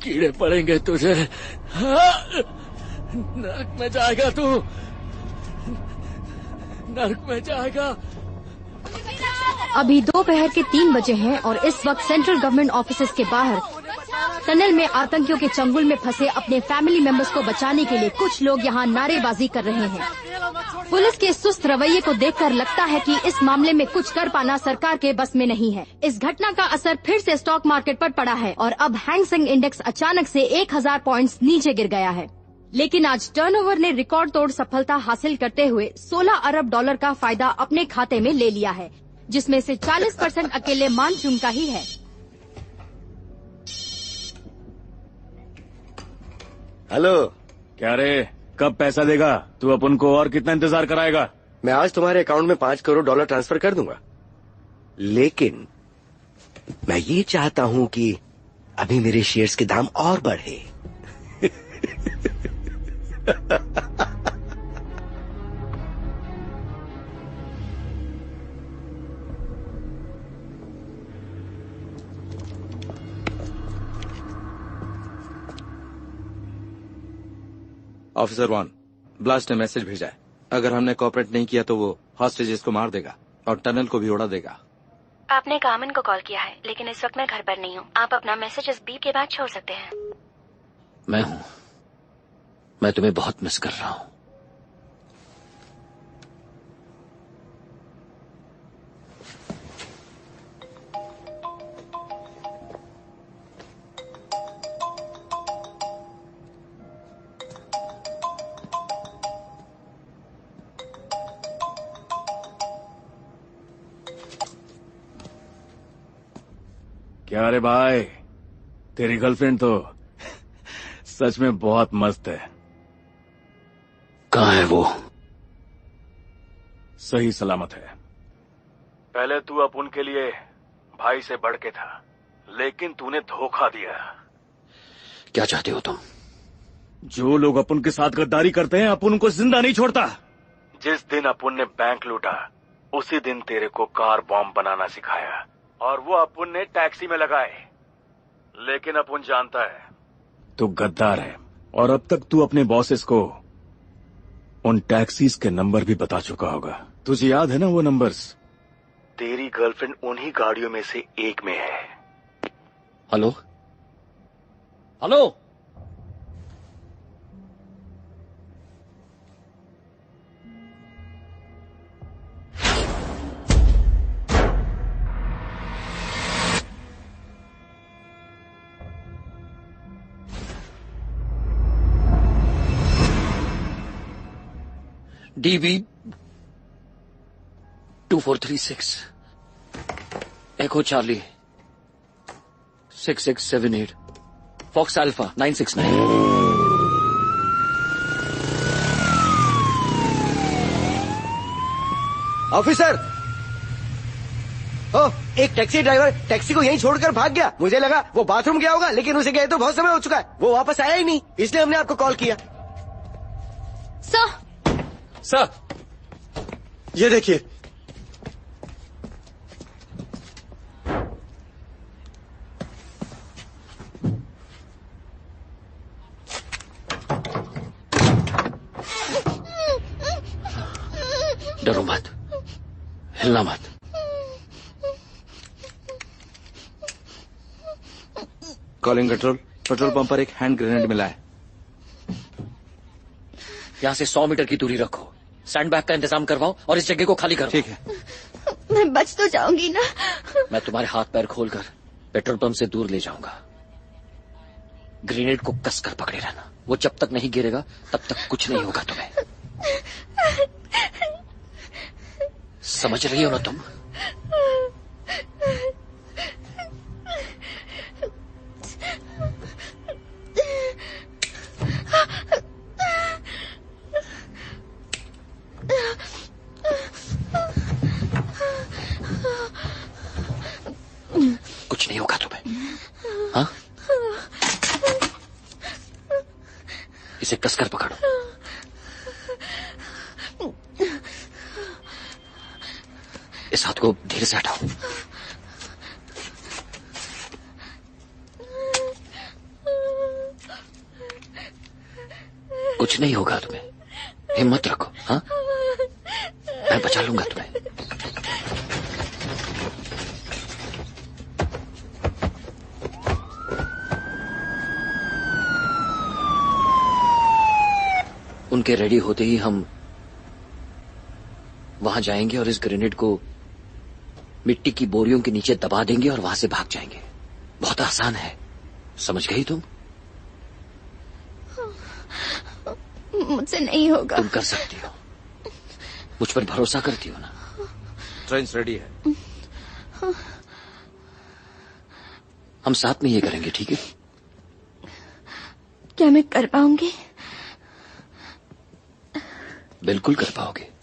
कीड़े पड़ेंगे तुझे। नर्क में जाएगा तू, नर्क में जाएगा। अभी दोपहर के 3 बजे हैं और इस वक्त सेंट्रल गवर्नमेंट ऑफिसेज के बाहर टनल में आतंकियों के चंगुल में फंसे अपने फैमिली मेंबर्स को बचाने के लिए कुछ लोग यहां नारेबाजी कर रहे हैं। पुलिस के सुस्त रवैये को देखकर लगता है कि इस मामले में कुछ कर पाना सरकार के बस में नहीं है। इस घटना का असर फिर से स्टॉक मार्केट पर पड़ा है और अब हैंग सेंग इंडेक्स अचानक से 1000 पॉइंट्स नीचे गिर गया है। लेकिन आज टर्नओवर ने रिकॉर्ड तोड़ सफलता हासिल करते हुए 16 अरब डॉलर का फायदा अपने खाते में ले लिया है, जिसमें से 40% अकेले मानचुंग का ही है। हेलो। क्या रे, कब पैसा देगा? तू अपन को और कितना इंतजार कराएगा? मैं आज तुम्हारे अकाउंट में 5 करोड़ डॉलर ट्रांसफर कर दूंगा, लेकिन मैं ये चाहता हूँ कि अभी मेरे शेयर्स के दाम और बढ़े। ऑफिसर 1, ब्लास्ट ने मैसेज भेजा है। अगर हमने कोऑपरेट नहीं किया तो वो हॉस्टेजेस को मार देगा और टनल को भी उड़ा देगा। आपने कामन को कॉल किया है, लेकिन इस वक्त मैं घर पर नहीं हूँ। आप अपना मैसेज इस बीप के बाद छोड़ सकते हैं। मैं हूँ, मैं तुम्हें बहुत मिस कर रहा हूँ। क्या रे भाई, तेरी गर्लफ्रेंड तो सच में बहुत मस्त है। कहाँ है वो? सही सलामत है। पहले तू अपुन के लिए भाई से बढ़ के था, लेकिन तूने धोखा दिया। क्या चाहते हो तुम? जो लोग अपुन के साथ गद्दारी करते हैं, अपुन उनको जिंदा नहीं छोड़ता। जिस दिन अपुन ने बैंक लूटा, उसी दिन तेरे को कार बॉम्ब बनाना सिखाया, और वो अपुन ने टैक्सी में लगाए। लेकिन अपुन जानता है तू गद्दार है, और अब तक तू अपने बॉसेस को उन टैक्सीज के नंबर भी बता चुका होगा। तुझे याद है ना वो नंबर्स? तेरी गर्लफ्रेंड उन्हीं गाड़ियों में से एक में है। Hello hello, DB 2436 Echo Charlie 6678 Fox Alpha 969। Officer, एक टैक्सी ड्राइवर टैक्सी को यहीं छोड़कर भाग गया। मुझे लगा वो बाथरूम गया होगा, लेकिन उसे गए तो बहुत समय हो चुका है। वो वापस आया ही नहीं, इसलिए हमने आपको कॉल किया। सर, ये देखिए, डरो मत, हिलना मत। कॉलिंग कंट्रोल, पेट्रोल पंप पर एक हैंड ग्रेनेड मिला है। यहां से 100 मीटर की दूरी रखो, सैंडबैग का इंतजाम करवाओ और इस जगह को खाली करो। ठीक है। मैं बच तो जाऊंगी ना? मैं तुम्हारे हाथ पैर खोलकर पेट्रोल पंप से दूर ले जाऊंगा। ग्रेनेड को कसकर पकड़े रहना, वो जब तक नहीं गिरेगा तब तक कुछ नहीं होगा तुम्हें। समझ रही हो ना तुम? कुछ नहीं होगा तुम्हें, हाँ? इसे कसकर पकड़ो। इस हाथ को धीरे से हटाओ। कुछ नहीं होगा तुम्हें, हिम्मत रखो, हाँ? मैं बचा लूंगा तुम्हें। उनके रेडी होते ही हम वहां जाएंगे और इस ग्रेनेड को मिट्टी की बोरियों के नीचे दबा देंगे और वहां से भाग जाएंगे। बहुत आसान है, समझ गई तुम? मुझसे नहीं होगा। तुम कर सकती हो, मुझ पर भरोसा करती हो ना? ट्रेन रेडी है। हम साथ में ये करेंगे, ठीक है? क्या मैं कर पाऊंगी? बिल्कुल कर पाओगे।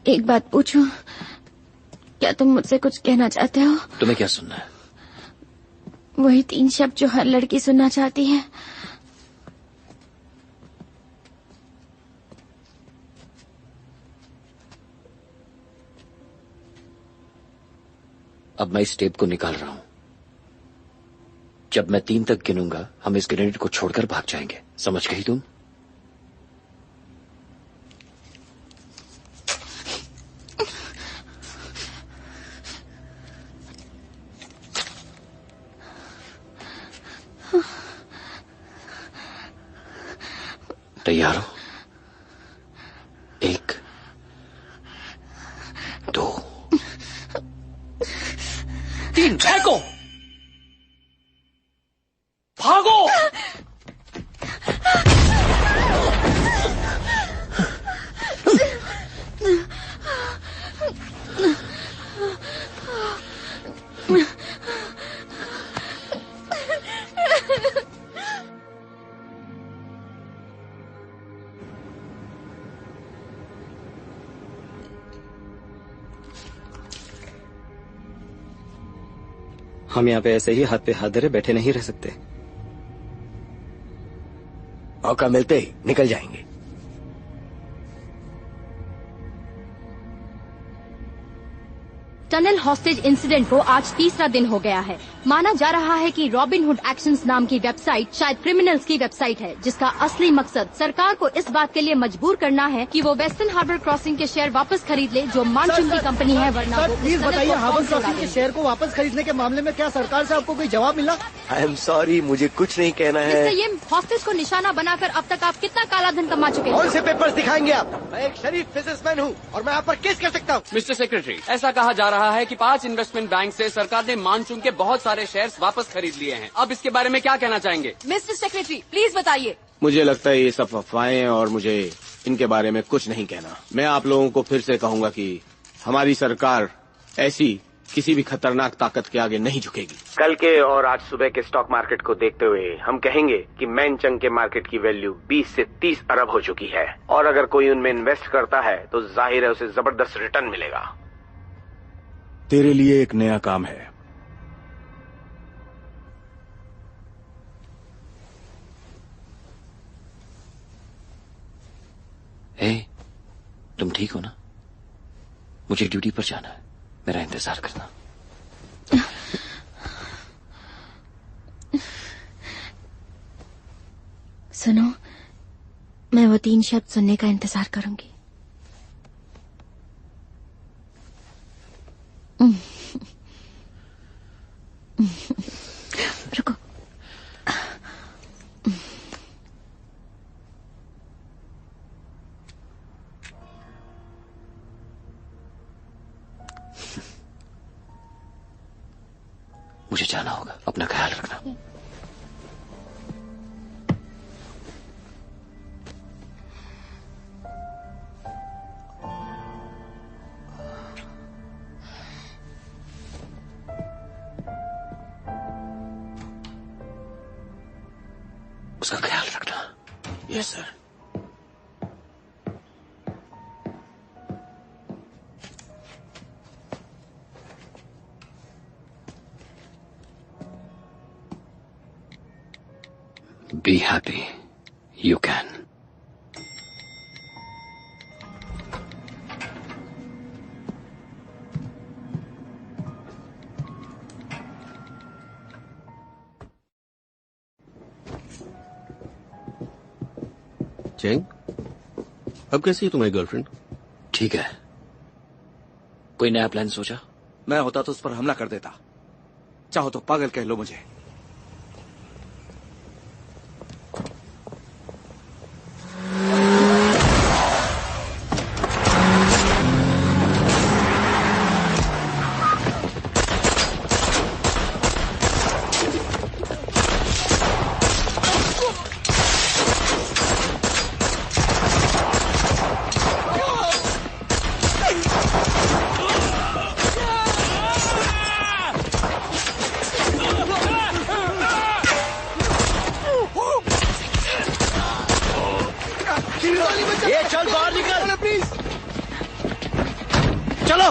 एक बात पूछूं, क्या तुम मुझसे कुछ कहना चाहते हो? तुम्हें क्या सुनना है? वही 3 शब्द जो हर लड़की सुनना चाहती है। अब मैं इस टेप को निकाल रहा हूं। जब मैं 3 तक गिनूंगा हम इस ग्रेनेड को छोड़कर भाग जाएंगे, समझ गई तुम? तैयार हो? 1 2 3 फेंको, भागो। हम यहाँ पे ऐसे ही हाथ पे हाथ धरे बैठे नहीं रह सकते। मौका मिलते ही निकल जाएंगे। टनल हॉस्टेज इंसिडेंट को आज तीसरा दिन हो गया है। माना जा रहा है कि रॉबिनहुड एक्शंस नाम की वेबसाइट शायद क्रिमिनल्स की वेबसाइट है, जिसका असली मकसद सरकार को इस बात के लिए मजबूर करना है कि वो वेस्टर्न हार्बर क्रॉसिंग के शेयर वापस खरीद ले, जो मानसून की कंपनी है, वरना वो प्लीज बताइए, हार्बर क्रॉसिंग के शेयर को वापस खरीदने के मामले में क्या सरकार से आपको कोई जवाब मिला? आई एम सॉरी, मुझे कुछ नहीं कहना है। इससे ये हॉस्टेज को निशाना बनाकर अब तक आप कितना काला धन कमा चुके हैं? कौन से पेपर्स दिखाएंगे आप? मैं एक शरीफ बिजनेसमैन हूँ और मैं आप पर केस कर सकता हूँ। मिस्टर सेक्रेटरी, ऐसा कहा जा रहा है कि 5 इन्वेस्टमेंट बैंक से सरकार ने मानसून के बहुत सारे शेयर्स वापस खरीद लिए हैं। अब इसके बारे में क्या कहना चाहेंगे? मिस्टर सेक्रेटरी प्लीज बताइए। मुझे लगता है ये सब अफवाहें और मुझे इनके बारे में कुछ नहीं कहना। मैं आप लोगों को फिर से कहूंगा कि हमारी सरकार ऐसी किसी भी खतरनाक ताकत के आगे नहीं झुकेगी। कल के और आज सुबह के स्टॉक मार्केट को देखते हुए हम कहेंगे कि मैनचंग के मार्केट की वैल्यू 20 से 30 अरब हो चुकी है, और अगर कोई उनमें इन्वेस्ट करता है तो जाहिर है उसे जबरदस्त रिटर्न मिलेगा। तेरे लिए एक नया काम है। तुम ठीक हो ना? मुझे ड्यूटी पर जाना है, मेरा इंतजार करना। सुनो, मैं वो 3 शब्द सुनने का इंतजार करूंगी। रुको। मुझे जाना होगा, अपना ख्याल रखना। उसका ख्याल रखना। Yes sir. Be happy. You can. Chang, अब कैसी है तुम्हारी गर्लफ्रेंड? ठीक है। कोई नया प्लान सोचा? मैं होता तो उस पर हमला कर देता। चाहो तो पागल कह लो मुझे। ये चल बाहर निकल प्लीज। चलो।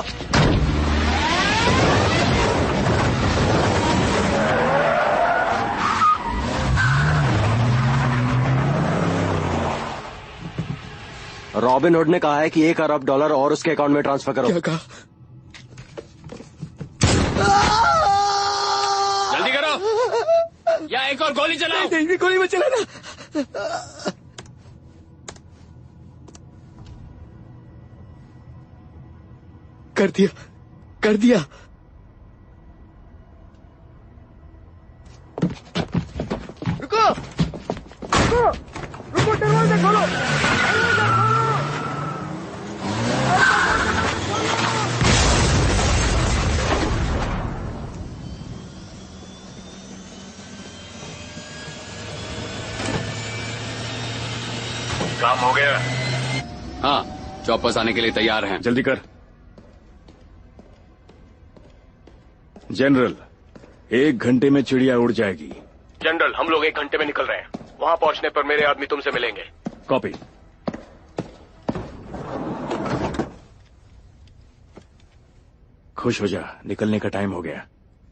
रॉबिनहुड ने कहा है कि $1 अरब और उसके अकाउंट में ट्रांसफर करो। क्या कहा? जल्दी करो या एक और गोली चलाओ। नहीं, गोली मत चलाना। कर दिया, कर दिया। रुको, रुको, रुको, दरवाजा खोलो, दरवाजा खोलो। काम हो गया? हाँ, चॉपर्स आने के लिए तैयार हैं। जल्दी कर। जनरल, 1 घंटे में चिड़िया उड़ जाएगी। जनरल, हम लोग 1 घंटे में निकल रहे हैं। वहां पहुंचने पर मेरे आदमी तुमसे मिलेंगे। कॉपी। खुश हो जा, निकलने का टाइम हो गया।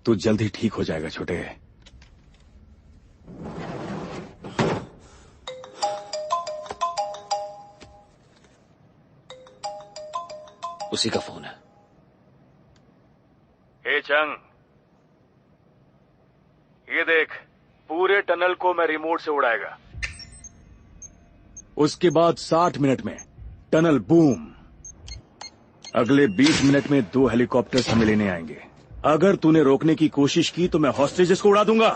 तू जल्द ही ठीक हो जाएगा छोटे। उसी का फोन है। हे चंग, ये देख, पूरे टनल को मैं रिमोट से उड़ाएगा। उसके बाद 60 मिनट में टनल बूम। अगले 20 मिनट में 2 हेलीकॉप्टर्स हमें लेने आएंगे। अगर तूने रोकने की कोशिश की तो मैं हॉस्टेजेस को उड़ा दूंगा।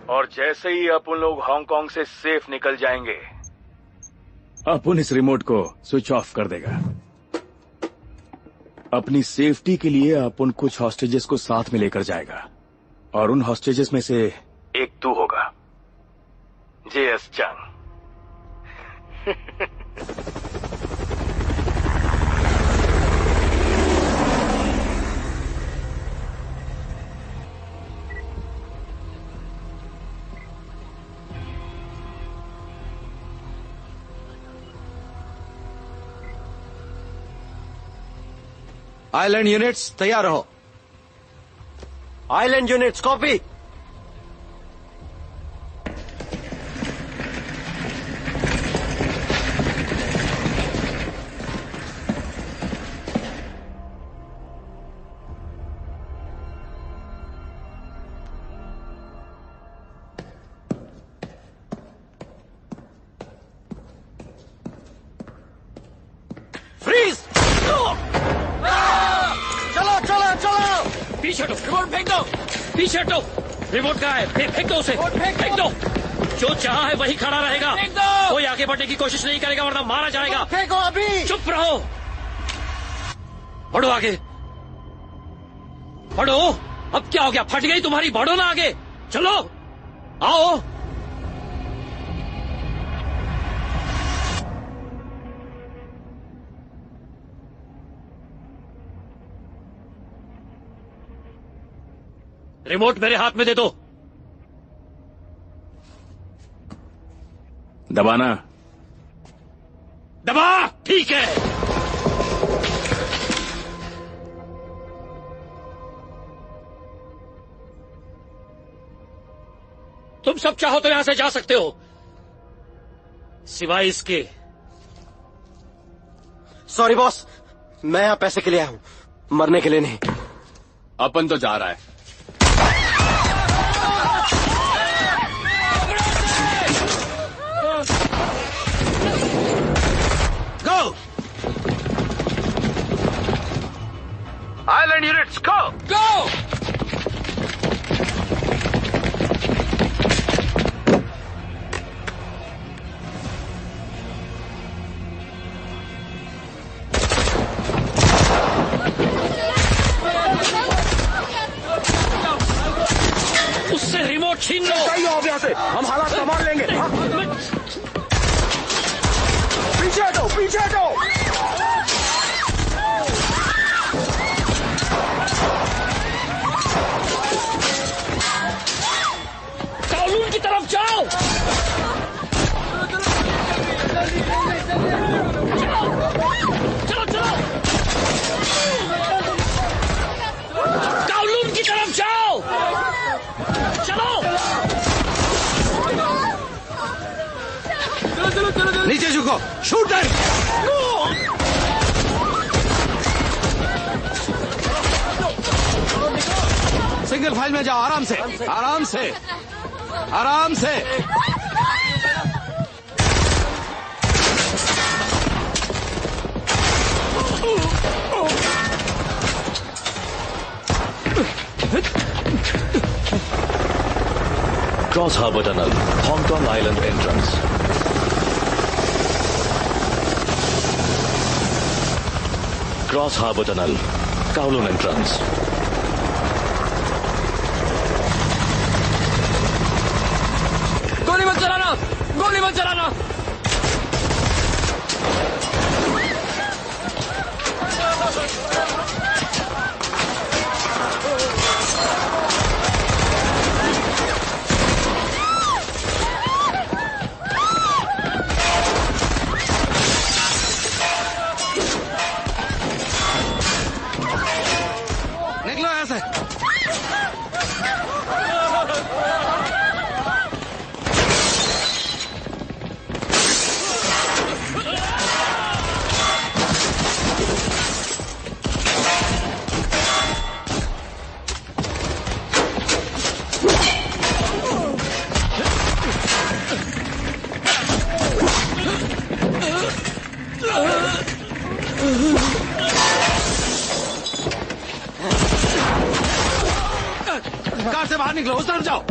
और जैसे ही अपन लोग हांगकांग से सेफ निकल जाएंगे, अपन इस रिमोट को स्विच ऑफ कर देगा। अपनी सेफ्टी के लिए अपन कुछ हॉस्टेजेस को साथ में लेकर जाएगा और उन हॉस्टेजेस में से एक तू होगा, जेएस चंग। आइलैंड यूनिट्स तैयार रहो। Island units copy. फ्रीज। चलो चलो चलो। पीछे हटो, रिमोट फेंक दो। पीछे हटो, रिमोट कहाँ है? फेंक दो उसे, फेंक दो। जो चाहा है वही खड़ा रहेगा। कोई आगे बढ़ने की कोशिश नहीं करेगा वरना मारा जाएगा। फेंको अभी। चुप रहो। बढ़ो आगे, बढ़ो। अब क्या हो गया? फट गई तुम्हारी? बढ़ो ना आगे, चलो आओ। रिमोट मेरे हाथ में दे दो। दबाना। दबा। ठीक है। तुम सब चाहो तो यहां से जा सकते हो, सिवाय इसके। सॉरी बॉस, मैं यहाँ पैसे के लिए आया हूँ, मरने के लिए नहीं। अपन तो जा रहा है। आइलैंड यूनिट्स गो गो। उससे रिमोट छीन लो। सही हो यहाँ से, हम हालात संभाल लेंगे। पीछे हटो, पीछे हटो। काउलून की तरफ जाओ। चलो चलो, काउलून की तरफ जाओ। चलो नीचे झुको, शूटर। सिंगल फाइल में जाओ, आराम से, आराम से, आराम से। Cross Harbour Tunnel, Hong Kong Island entrance. Cross Harbour Tunnel, Kowloon entrance. गोली मत चलाना, गोली मत चलाना। निकलो यहाँ से। बाहर निकलो, उस तरफ जाओ।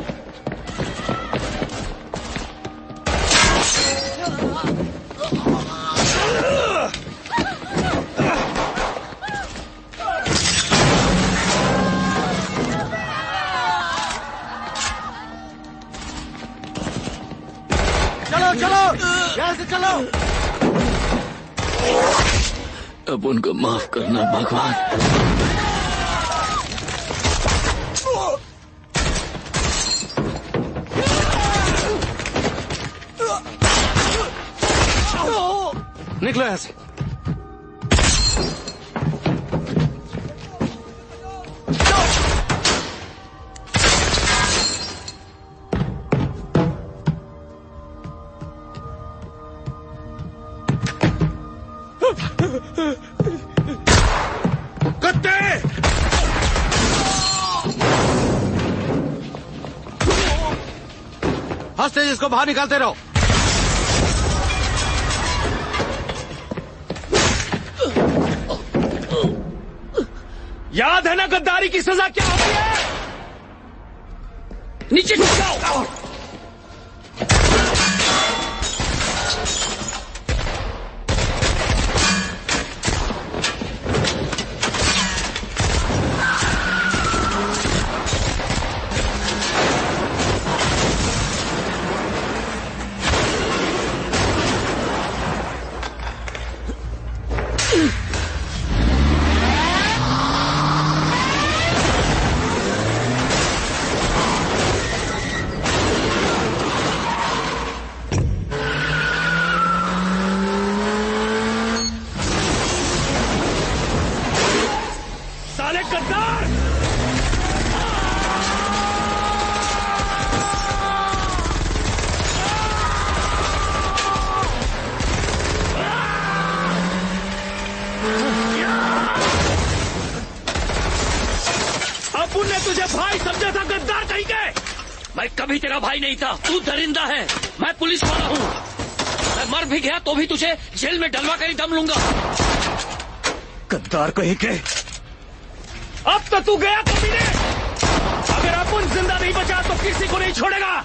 चलो चलो, यहाँ से चलो। अब उनको माफ करना भगवान। निकलो यहाँ से। कुत्ते! हॉस्टेज इसको बाहर निकालते रहो। याद है ना गद्दारी की सजा क्या होती है? नीचे झुक जाओ। साले गद्दार! अपुन ने तुझे भाई समझा था, गद्दार कहीं के? मैं कभी तेरा भाई नहीं था, तू दरिंदा है। मैं पुलिस वाला हूँ। मैं मर भी गया तो भी तुझे जेल में डलवा कर ही दम लूंगा। गद्दार कहीं के? अब तो तू गया कभी नहीं। अगर अपुन जिंदा नहीं बचा तो किसी को नहीं छोड़ेगा।